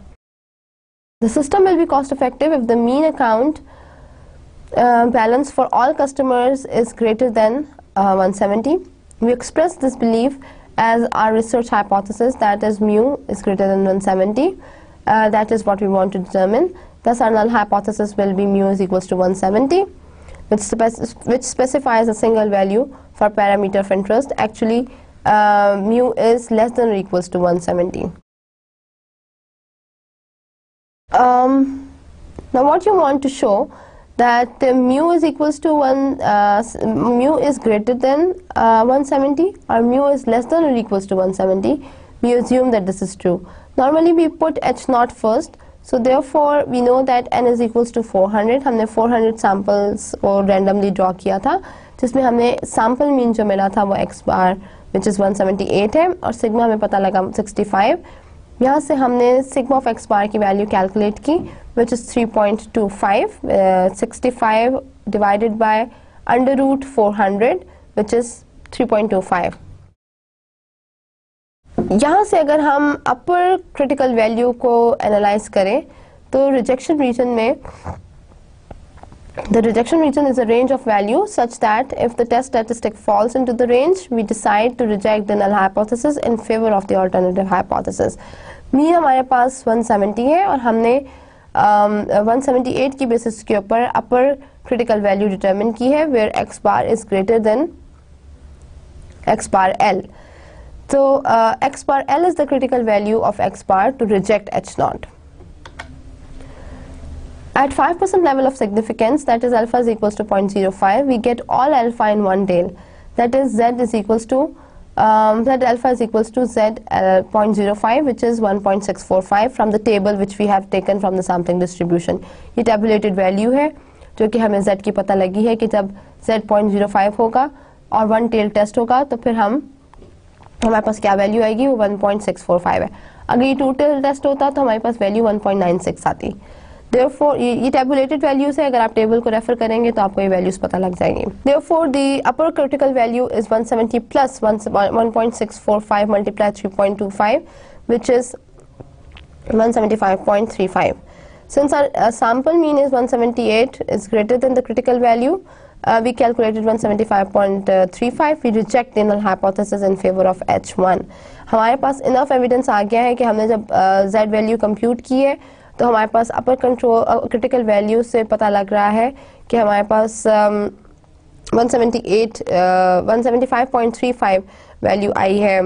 The system will be cost effective if the mean account balance for all customers is greater then 170. We express this belief as our research hypothesis, that is mu is greater than 170. That is what we want to determine. Thus, our null hypothesis will be mu is equals to 170, which specifies a single value for parameter of interest. Actually, mu is less than or equals to 170. Now, what you want to show that mu is equals to mu is greater than 170 or mu is less than or equals to 170. We assume that this is true. Normally, we put h naught first. So therefore, we know that n is equals to 400. हमने 400 samples को randomly draw किया था, जिसमें हमें sample mean जो मिला था वो x bar which is 178 है और sigma हमें पता लगा 65. यहाँ से हमने sigma of x bar की value calculate की which is 3.25. 65 divided by under root 400 which is 3.25. यहाँ से अगर हम अपर क्रिटिकल वैल्यू को एनालाइज करें तो रिजेक्शन रीजन में the rejection region is a range of value such that if the test statistic falls into the range, we decide to reject the null hypothesis in favor of the alternative hypothesis. Mean हमारे पास 170 है और हमने 178 की basis के ऊपर अपर critical value determine की है where x bar is greater than x bar L. So x bar L is the critical value of x bar to reject h naught. At 5% level of significance, that is alpha is equals to 0.05, we get all alpha in one tail. That is z is equals to z alpha is equals to z 0.05, which is 1.645 from the table which we have taken from the sampling distribution. ये tabulated value है जो कि हमें z की पता लगी है कि जब z 0.05 होगा और वन टेल टेस्ट होगा तो फिर हमारे पास क्या वैल्यू आएगी वो 1.645 है. अगर ये टू टेल टेस्ट होता तो हमारे पास वैल्यू 1.96 आती. Therefore, ये tabulated values है, अगर आप टेबल को रेफर करेंगे तो आपको ये वैल्यूज पता लग जाएंगी. Therefore, the upper critical value is 170 plus 1.645 multiplied 3.25, which is 175.35. Since our sample mean is 178 is greater than the critical value, we calculated 175.35. We reject the null hypothesis in favor of H1. हमारे पास enough evidence आ गया है कि हमने जब Z value compute की है तो हमारे पास अपर कंट्रोल क्रिटिकल वैल्यू से पता लग रहा है कि हमारे पास 175.35 वैल्यू आई है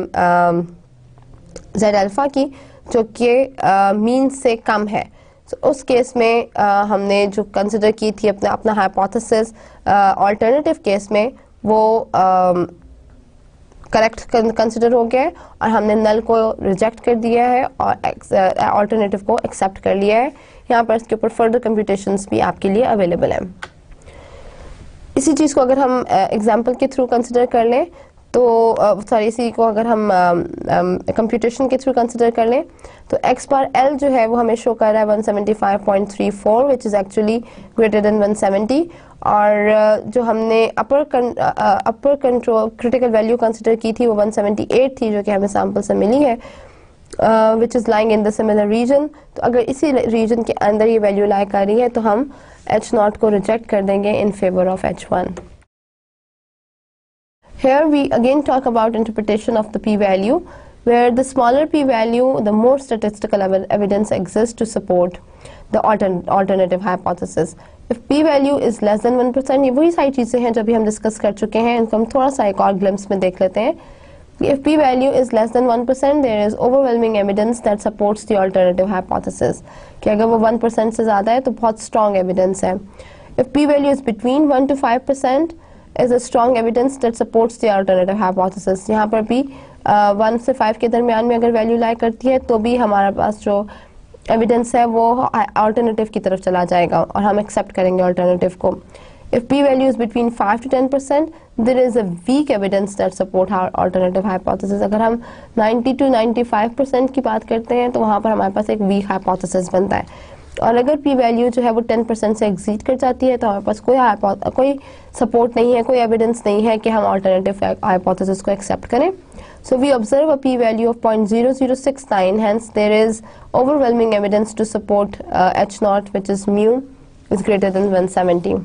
Z अल्फा की, जो कि मीन से कम है. So, उस केस में हमने जो कंसिडर की थी अपना हाइपोथेसिस अल्टरनेटिव केस में वो करेक्ट कंसिडर हो गया है और हमने नल को रिजेक्ट कर दिया है और अल्टरनेटिव को एक्सेप्ट कर लिया है. यहाँ पर इसके ऊपर फर्दर कंप्यूटेशंस भी आपके लिए अवेलेबल हैं. इसी चीज़ को अगर हम एग्जांपल के थ्रू कंसिडर कर लें तो इसी को अगर हम कंप्यूटेशन के थ्रू कंसिडर कर लें तो एक्स बार एल जो है वो हमें शो कर रहा है 175.34 which is actually greater than 170. और जो हमने upper control critical value consider की थी वो 178 थी, जो कि हमें सैम्पल से मिली है, which is lying in the similar region. तो अगर इसी रीजन के अंदर ये वैल्यू लाई कर रही है तो हम एच नॉट को रिजेक्ट कर देंगे in favour of H1. Here we again talk about interpretation of the p-value, where the smaller p-value, the more statistical evidence exists to support the alternative hypothesis. If p-value is less than 1%, ये वही सारी चीज़ें हैं जो अभी हम discuss कर चुके हैं, इनको हम थोड़ा सा एक और ग्लिम्स में देख लेते हैं. If p-value is less than 1%, there is overwhelming evidence that supports the alternative hypothesis. कि अगर वो 1% से ज़्यादा है तो बहुत strong evidence है. If p value is between 1 to 5% is a strong evidence that supports the alternative hypothesis. यहाँ पर भी 1 से 5 के दरमियान में अगर वैल्यू लाई करती है तो भी हमारे पास जो एविडेंस है वो अल्टरनेटिव की तरफ चला जाएगा और हम एक्सेप्ट करेंगे अल्टरनेटिव को. If p value is between 5 to 10%, there is a weak evidence that support our alternative hypothesis. अगर हम 90 to 95% की बात करते हैं तो वहाँ पर हमारे पास एक weak hypothesis बनता है. और अगर p value जो है वो 10% से exceed कर जाती है तो हमारे पास कोई support नहीं है, कोई evidence नहीं है कि हम alternative hypothesis को accept करें. So we observe a p value of 0.0069. Hence there is overwhelming evidence to support h naught, which is mu, is greater than 170.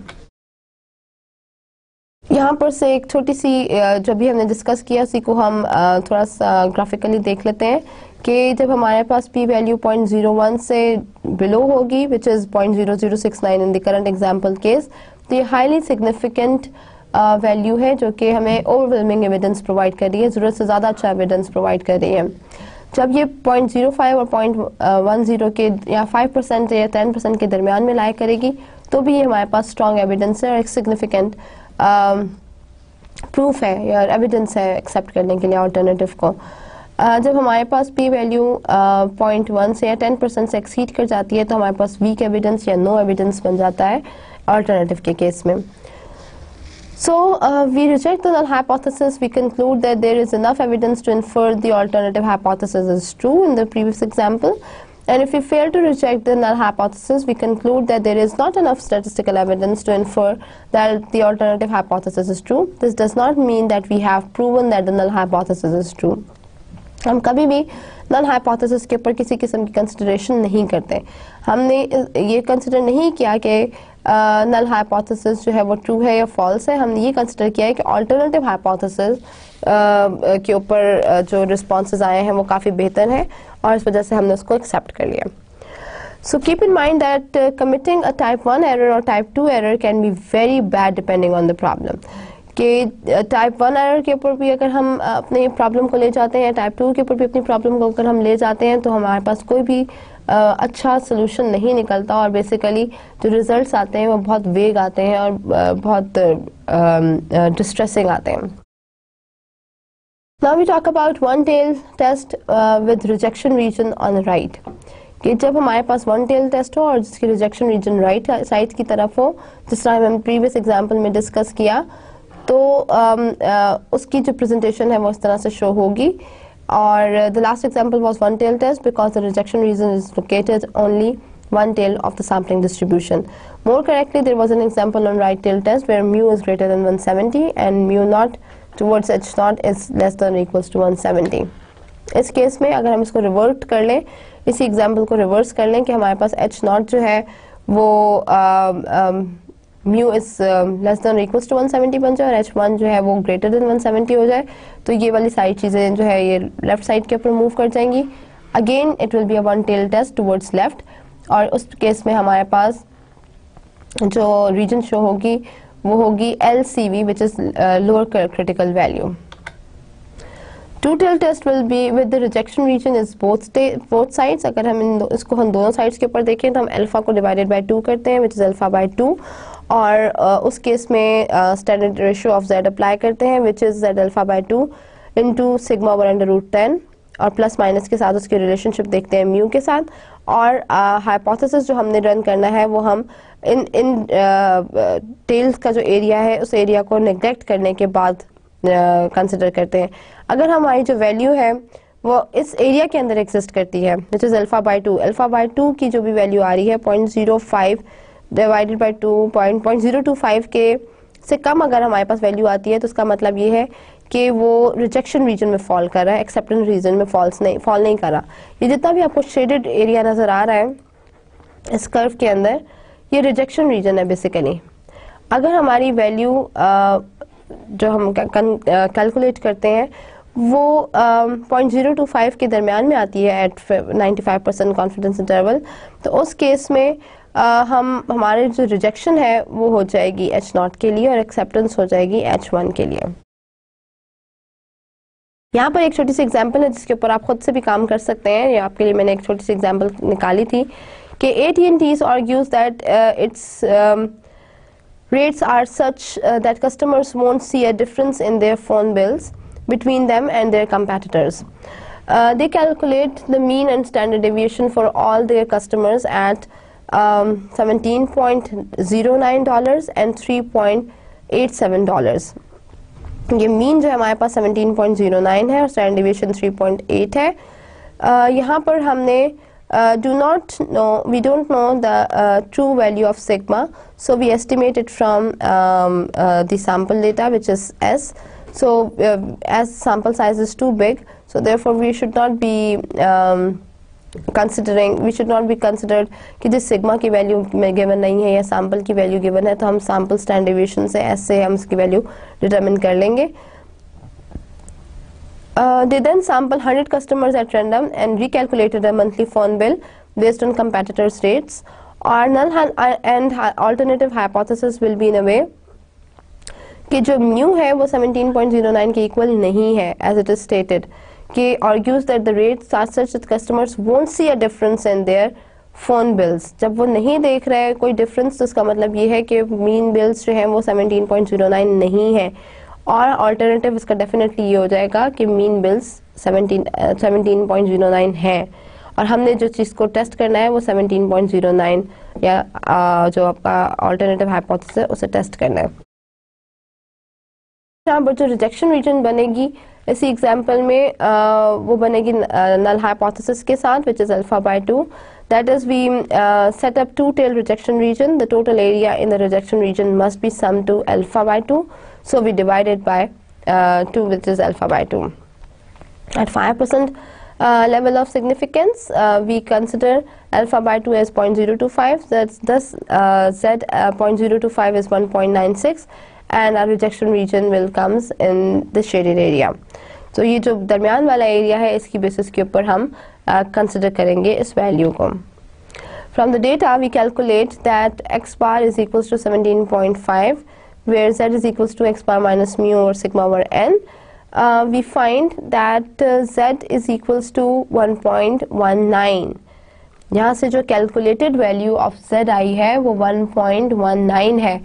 यहाँ पर से एक छोटी सी जो भी हमने डिस्कस किया उसी को हम थोड़ा सा ग्राफिकली देख लेते हैं कि जब हमारे पास p वैल्यू 0.01 से बिलो होगी, which is 0.0069 in the current example case, तो ये हाईली सिग्निफिकेंट वैल्यू है जो कि हमें ओवरवेलमिंग एविडेंस प्रोवाइड कर रही है, ज़रूरत से ज़्यादा अच्छा एविडेंस प्रोवाइड कर रही है. जब ये 0.05 और 0.10 के या 5% या 10% के दरमियान में लाया करेगी तो भी ये हमारे पास स्ट्रॉन्ग एविडेंस है और एक सिग्निफिकेंट प्रूफ है या एविडेंस है एक्सेप्ट करने के लिए अल्टरनेटिव को. जब हमारे पास p वैल्यू 0.1 से या 10% से एक्सीड कर जाती है तो हमारे पास वीक एविडेंस या नो एविडेंस बन जाता है अल्टरनेटिव के केस में. So we reject the null hypothesis. We conclude that there is enough evidence to infer the alternative hypothesis is true in the previous example. And if we fail to reject the null hypothesis, we conclude that there is not enough statistical evidence to infer that the alternative hypothesis is true. This does not mean that we have proven that the null hypothesis is true. हम कभी भी null hypothesis के ऊपर किसी किस्म की consideration नहीं करते. हमने ये consider नहीं किया कि null hypothesis जो है वो true है या false है. हमने ये consider किया है कि alternative hypothesis के ऊपर जो responses आए हैं वो काफ़ी बेहतर हैं और इस वजह से हमने उसको accept कर लिया. So keep in mind that committing a type 1 error or type 2 error can be very bad depending on the problem. कि टाइप 1 एरर के ऊपर भी अगर हम अपनी प्रॉब्लम को ले जाते हैं, टाइप 2 के ऊपर भी अपनी प्रॉब्लम को अगर हम ले जाते हैं तो हमारे पास कोई भी अच्छा सोल्यूशन नहीं निकलता और बेसिकली जो रिजल्ट्स आते हैं वो बहुत वेग आते हैं और बहुत डिस्ट्रेसिंग आते हैं. Now we talk about one tail test with rejection region on the right. कि जब हमारे पास वन टेल टेस्ट हो और जिसकी रिजेक्शन रीजन राइट साइड की तरफ हो, जिस तरह हमने प्रीवियस एग्जांपल में डिस्कस किया, तो उसकी जो प्रेजेंटेशन है वो इस तरह से शो होगी. और the last example was one tail test because the rejection region is located only one tail of the sampling distribution. More correctly, there was an example on right tail test where mu is greater than 170 and mu naught towards h naught is less than or equals to 170. इस case में अगर हम इसको revert कर लें, इसी example को reverse कर लें कि हमारे पास h नॉट जो है वो mu is less than equals to 170 बन जाए और h1 जो है वो ग्रेटर देन 170 हो जाए, तो ये वाली सारी चीज़ें जो है ये लेफ्ट साइड के ऊपर मूव कर जाएंगी. Again it will be a one tail test towards left और उस केस में हमारे पास जो रीजन शो होगी वो होगी LCV which is lower critical value. Two-tail test will be with the rejection region is both sides. अगर हम इसको हम दोनों साइड्स के ऊपर देखें तो हम अल्फा को डिवाइडेड बाय 2 करते हैं which is अल्फा बाय 2 और उस केस में standard ratio of z apply करते हैं which is z alpha by 2 into sigma over under root 10 और प्लस माइनस के साथ उसकी रिलेशनशिप देखते हैं म्यू के साथ. और हाइपोथेसिस जो हमने रन करना है वो हम इन टेल्स का जो एरिया है उस एरिया को नेग्लेक्ट करने के बाद कंसिडर करते हैं. अगर हमारी जो वैल्यू है वो इस एरिया के अंदर एग्जिस्ट करती है which is alpha by 2, alpha by 2 की जो भी वैल्यू आ रही है 0.05 डिवाइडेड बाय 2.025 के से कम अगर हमारे पास वैल्यू आती है तो उसका मतलब ये है कि वो रिजेक्शन रीजन में फॉल कर रहा है, एक्सेप्टेंस रीजन में फॉल नहीं कर रहा. ये जितना भी आपको शेडेड एरिया नज़र आ रहा है इस कर्व के अंदर ये रिजेक्शन रीजन है बेसिकली. अगर हमारी वैल्यू जो हम कैलकुलेट करते हैं वो 0.025 के दरमियान में आती है एट 95% कॉन्फिडेंस इंटरवल, तो उस केस में हमारे जो रिजेक्शन है वो हो जाएगी h नॉट के लिए और एक्सेप्टेंस हो जाएगी h1 के लिए. यहाँ पर एक छोटी सी एग्जांपल है जिसके ऊपर आप खुद से भी काम कर सकते हैं. ये आपके लिए मैंने एक छोटी सी एग्जांपल निकाली थी कि AT&T argues that its rates are such that customers won't see a difference in their phone bills between them and their competitors. They calculate the mean and standard deviation for all their customers at $17.09 and $3.87. ये mean जो है हमारे पास 17.09 है और standard deviation 3.8 है. यहाँ पर हमने we don't know the true value of sigma, so we estimate it from the sample data, which is S. So as sample size is too big, so therefore we should not be considered कि जिस sigma की value में given नहीं है या sample की value given है तो हम सैम्पल स्टैंडर्ड डिविएशन से S से हम इसकी वैल्यू डिटरमिन कर लेंगे. They then sample 100 customers at random and recalculated a monthly phone bill based on competitors' rates. Our null and alternative hypothesis will be in a way कि जो mu है वो 17.09 के equal नहीं है, as it is stated, कि argues that the rates are such that customers won't see a difference in their phone bills. जब वो नहीं देख रहे हैं कोई difference तो इसका मतलब ये है कि mean bills जो है वो 17.09 नहीं है. और अल्टरनेटिव इसका डेफिनेटली ये हो जाएगा कि मीन बिल्स 17.09 है और हमने जो चीज़ को टेस्ट करना है वो 17.09 या जो आपका अल्टरनेटिव हाइपोथेसिस है उसे टेस्ट करना है. यहाँ पर जो रिजेक्शन रीजन बनेगी इसी एग्जांपल में वो बनेगी नल हाइपोथेसिस के साथ, which is alpha by 2. That is, we set up two-tailed rejection region. The total area in the rejection region must be summed to alpha by 2. So we divide it by 2, which is alpha by 2. At 5% level of significance, we consider alpha by 2 as 0.025. Thus, Z 0.025 is 1.96, and our rejection region will comes in the shaded area. So ये जो दरमियान वाला area है इसकी basis के ऊपर हम consider करेंगे इस वैल्यू को. From the data we calculate that x bar is equals to 17.5, where z is equals to x bar minus mu or sigma over n. We find that z is equals to 1.19. यहाँ से जो calculated value of z आई है वो 1.19 है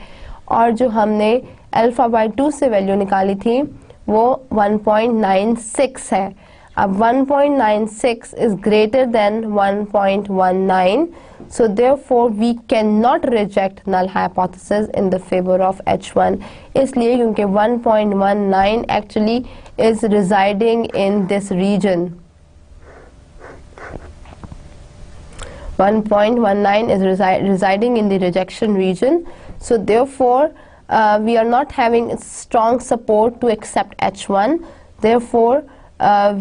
और जो हमने alpha by 2 से वैल्यू निकाली थी वो 1.96 है. अब 1.96 is greater than 1.19, so therefore we cannot reject null hypothesis in the favor of H1. इसलिए क्योंकि 1.19 actually is residing in this region. 1.19 is residing in the rejection region, so therefore we are not having strong support to accept H1. Therefore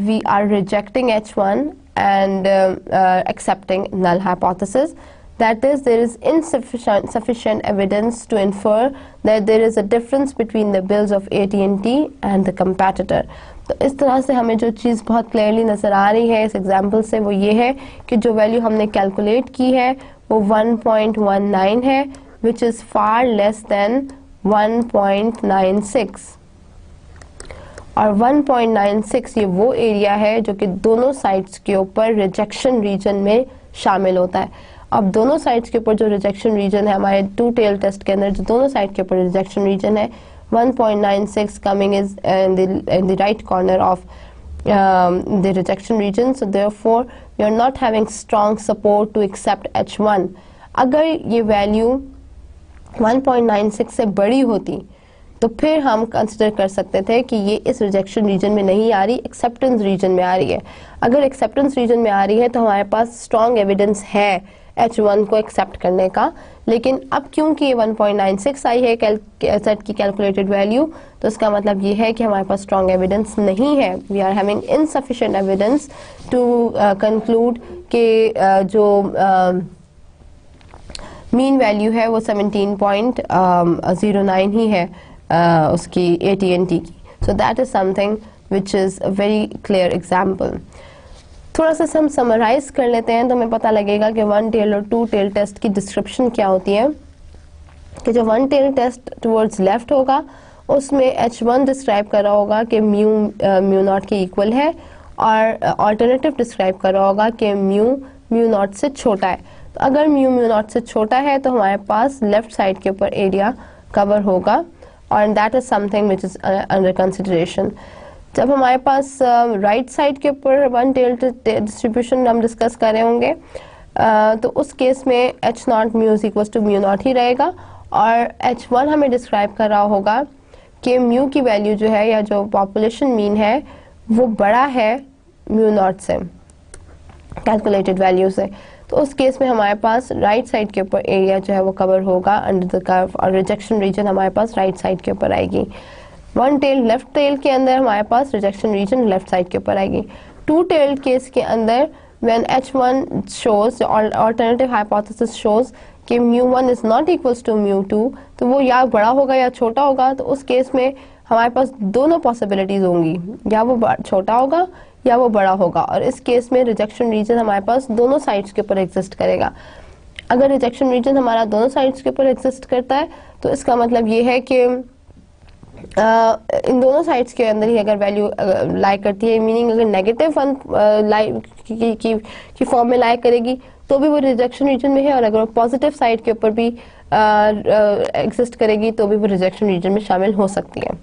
we are rejecting H1 and accepting null hypothesis. That is, there is insufficient evidence to infer that there is a difference between the bills of AT&T and the competitor. तो इस तरह से हमें जो चीज़ बहुत clearly नज़र आ रही है इस एग्जाम्पल से वो ये है कि जो वैल्यू हमने कैलकुलेट की है वो 1.19 है, which is far less than 1.96. और 1.96 ये वो एरिया है जो कि दोनों साइड्स के ऊपर रिजेक्शन रीजन में शामिल होता है. अब दोनों साइड्स के ऊपर जो रिजेक्शन रीजन है हमारे टू टेल टेस्ट के अंदर जो दोनों साइड के ऊपर रिजेक्शन रीजन है 1.96 coming is in the right corner of the rejection region. So therefore we are not having strong support to accept H1. अगर ये वैल्यू 1.96 से बड़ी होती तो फिर हम कंसिडर कर सकते थे कि ये इस रिजेक्शन रीजन में नहीं आ रही, एक्सेप्टेंस रीजन में आ रही है. अगर एक्सेप्टेंस रीजन में आ रही है तो हमारे पास स्ट्रॉन्ग एविडेंस है H1 को एक्सेप्ट करने का. लेकिन अब क्योंकि ये 1.96 आई है सेट की कैलकुलेटेड वैल्यू तो इसका मतलब ये है कि हमारे पास स्ट्रॉन्ग एविडेंस नहीं है. We are having insufficient evidence to conclude कि जो मीन वैल्यू है वो 17.09 ही है उसकी AT&T की. सो that is something which is a very clear example. थोड़ा सा हम समराइज कर लेते हैं तो हमें पता लगेगा कि वन टेल और टू टेल टेस्ट की डिस्क्रिप्शन क्या होती है. कि जो one tail test towards left होगा उसमें H1 डिस्क्राइब कर रहा होगा कि म्यू नॉट के इक्वल है और अल्टरनेटिव डिस्क्राइब कर रहा होगा कि म्यू नॉट से छोटा है. तो अगर म्यू नॉट से छोटा है तो हमारे पास लेफ्ट साइड के ऊपर एरिया कवर होगा, और that is something which is under consideration. जब हमारे पास राइट साइड के ऊपर वन टेल डिस्ट्रीब्यूशन हम डिस्कस कर रहे होंगे, तो उस केस में H not mu is equal to mu not ही रहेगा, और H1 हमें डिस्क्राइब कर रहा होगा कि म्यू की वैल्यू जो है या जो पॉपुलेशन मीन है वो बड़ा है म्यू नॉट से, कैलकुलेटेड वैल्यू से। तो उस केस में हमारे पास राइट साइड के ऊपर एरिया जो है वो कवर होगा अंडर द कर्व, और रिजेक्शन रीजन हमारे पास राइट साइड के ऊपर आएगी। वन टेल लेफ्ट टेल के अंदर हमारे पास रिजेक्शन रीजन लेफ्ट साइड के ऊपर आएगी। टू टेल्ड केस के अंदर when H1 shows or alternative hypothesis shows कि mu1 is not equals to mu2, तो वो या बड़ा होगा या छोटा होगा। तो उस केस में हमारे पास दोनों पॉसिबिलिटीज होंगी, या वो छोटा होगा या वो बड़ा होगा, और इस केस में रिजेक्शन रीजन हमारे पास दोनों साइड्स के ऊपर एग्जिस्ट करेगा। अगर रिजेक्शन रीजन हमारा दोनों साइड्स के ऊपर एग्जिस्ट करता है तो इसका मतलब ये है कि इन दोनों साइड्स के अंदर ही अगर वैल्यू लाई करती है, मीनिंग अगर नेगेटिव वन लाई की फॉर्म में लाई करेगी तो भी वो रिजेक्शन रीजन में है, और अगर पॉजिटिव साइड के ऊपर भी एग्जिस्ट करेगी तो भी वो रिजेक्शन रीजन में शामिल हो सकती है।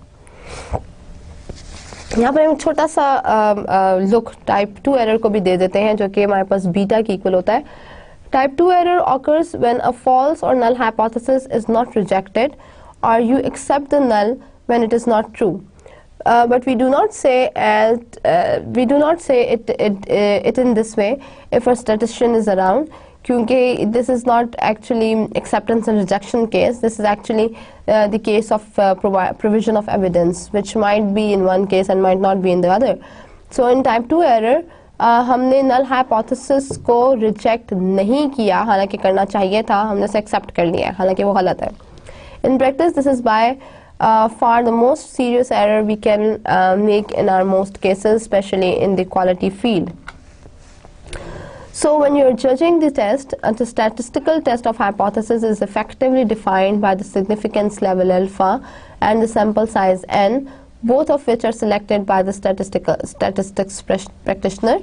यहाँ पर हम छोटा सा लुक टाइप 2 एरर को भी दे देते हैं, जो कि हमारे पास बीटा की इक्वल होता है। Type 2 error occurs when a false or null hypothesis is not rejected, or you accept the null when it is not true. But we do not say it in this way if a statistician is around, क्योंकि this is not actually acceptance and rejection case. This is actually the case of provision of evidence, which might be in one case and might not be in the other. So in type 2 error हमने null hypothesis को reject नहीं किया, हालांकि करना चाहिए था, हमने उसे accept कर लिया, हालांकि वो गलत है। In practice, this is by far the most serious error we can make in our most cases, especially in the quality field. So when you're judging the test, the statistical test of hypothesis is effectively defined by the significance level alpha and the sample size n, both of which are selected by the statistics practitioner.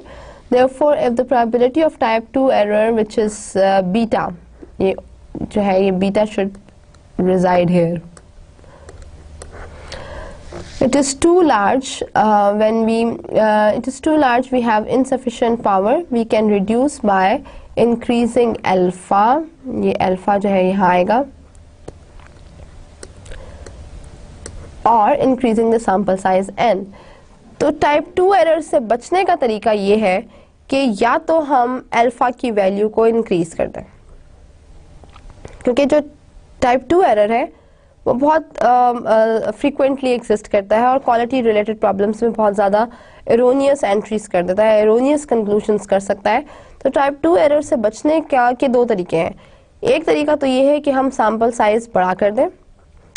Therefore, if the probability of type 2 error, which is beta, ये जो है ये beta should reside here. It is too large. It is too large, we have insufficient power. We can reduce by increasing alpha. ये alpha जो है यहाँ आएगा, और increasing the sample size n. तो type 2 error से बचने का तरीका ये है कि या तो हम alpha की वैल्यू को increase कर दें, क्योंकि जो टाइप 2 एरर है वो बहुत फ्रीक्वेंटली एग्जिस्ट करता है, और क्वालिटी रिलेटेड प्रॉब्लम्स में बहुत ज़्यादा एरोनियस एंट्रीज कर देता है, एरोनियस कंक्लूजन्स कर सकता है। तो टाइप 2 एरर से बचने के दो तरीके हैं। एक तरीका तो ये है कि हम सैम्पल साइज बड़ा कर दें,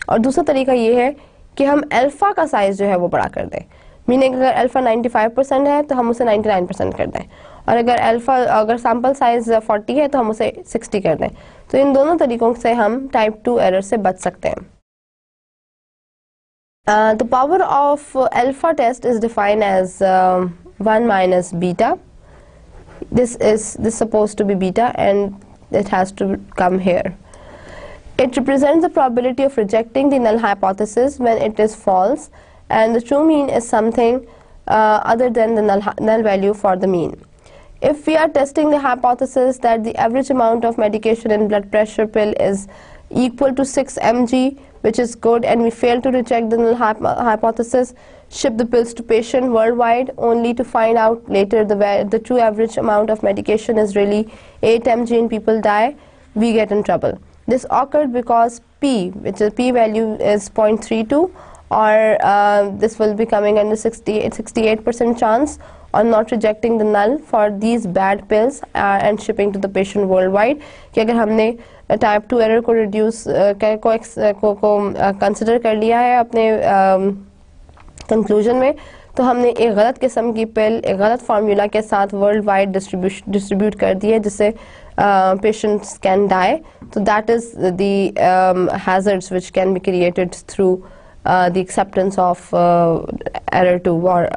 और दूसरा तरीका ये है कि हम अल्फ़ा का साइज जो है वो बड़ा कर दें। मीनिंग अगर अल्फ़ा 95% है तो हम उसे 99% कर दें, और अगर सैम्पल साइज 40 है तो हम उसे 60 कर दें। तो इन दोनों तरीकों से हम टाइप 2 एरर से बच सकते हैं। The power of alpha test is defined as 1 minus beta. This supposed to be beta, and it has to come here. It represents the probability of rejecting the null hypothesis when it is false, and the true mean is something other than the null value for the mean. If we are testing the hypothesis that the average amount of medication in blood pressure pill is equal to 6 mg, which is good, and we fail to reject the null hypothesis, ship the pills to patient worldwide only to find out later the true average amount of medication is really 8 mg and people die, we get in trouble. This occurred because p value is 0.32, or this will be coming under 68% chance on not rejecting the null for these bad pills and shipping to the patient worldwide. कि अगर हमने type 2 error को reduce को consider कर लिया है अपने conclusion में, तो हमने एक गलत किस्म की पिल एक गलत फार्मूला के साथ वर्ल्ड वाइड डिस्ट्रीब्यूट कर दी है, जिससे पेशेंट्स कैन डाई. तो that is the hazards which can be created through the acceptance of error 2, और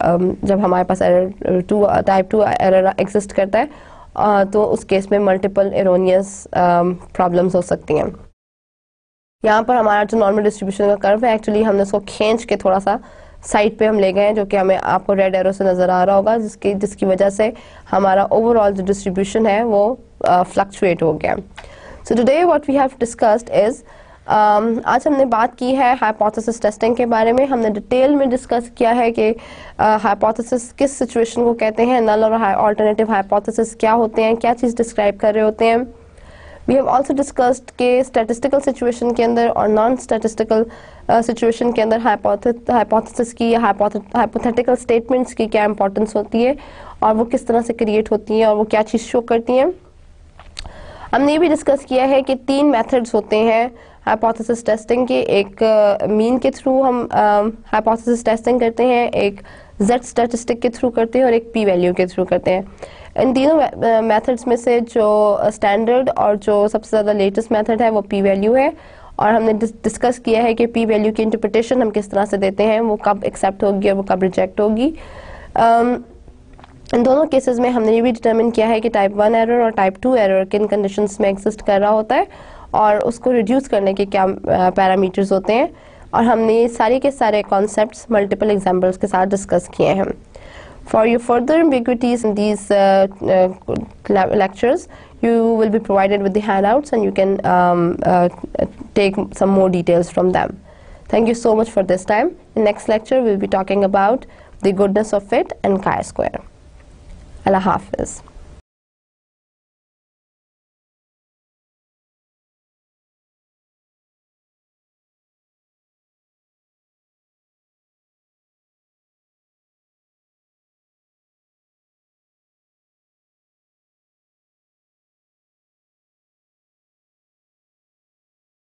जब हमारे पास error 2 type 2 error exist करता है तो उस केस में multiple erroneous problems हो सकती हैं. यहाँ पर हमारा जो नॉर्मल डिस्ट्रीब्यूशन का कर्व है, एक्चुअली हमने उसको खींच के थोड़ा सा साइड पे हम ले गए हैं, जो कि हमें आपको रेड एरो से नज़र आ रहा होगा, जिसकी वजह से हमारा ओवरऑल जो डिस्ट्रीब्यूशन है वो फ्लक्चुएट हो गया। So today what we have discussed is, आज हमने बात की है हाइपोथेसिस टेस्टिंग के बारे में। हमने डिटेल में डिस्कस किया है कि हाइपोथेसिस किस सिचुएशन को कहते हैं, नल और अल्टरनेटिव हाइपोथेसिस क्या होते हैं, क्या चीज़ डिस्क्राइब कर रहे होते हैं। वी हैव ऑल्सो डिस्कस्ड के स्टैटिस्टिकल सिचुएशन के अंदर और नॉन स्टैटिस्टिकल सिचुएशन के अंदर हाइपोथेसिस की या हाइपोथेटिकल स्टेटमेंट्स की क्या इंपॉर्टेंस होती है और वो किस तरह से क्रिएट होती हैं और वो क्या चीज़ शो करती हैं। हमने ये भी डिस्कस किया है कि 3 मेथड्स होते हैं हाइपोथेसिस टेस्टिंग के। एक मीन के थ्रू हम हाइपोथेसिस टेस्टिंग करते हैं, एक जेड स्टैटिस्टिक के थ्रू करते हैं और एक पी वैल्यू के थ्रू करते हैं। इन तीनों मेथड्स में से जो स्टैंडर्ड और जो सबसे ज़्यादा लेटेस्ट मेथड है वो पी वैल्यू है, और हमने डिस्कस किया है कि पी वैल्यू की इंटरप्रिटेशन हम किस तरह से देते हैं, वो कब एक्सेप्ट होगी और वो कब रिजेक्ट होगी। इन दोनों केसेस में हमने ये भी डिटरमिन किया है कि टाइप 1 एरर और टाइप 2 एरर किन कंडीशंस में एग्जिस्ट कर रहा होता है और उसको रिड्यूस करने के क्या पैरामीटर्स होते हैं, और हमने ये सारे के सारे कॉन्सेप्ट्स मल्टीपल एग्जांपल्स के साथ डिस्कस किए हैं। For your further ambiguities in these lectures, you will be provided with the handouts and you can take some more details from them. Thank you so much for this time. In next lecture, we'll be talking about the goodness of fit and chi-square. Allah Hafiz.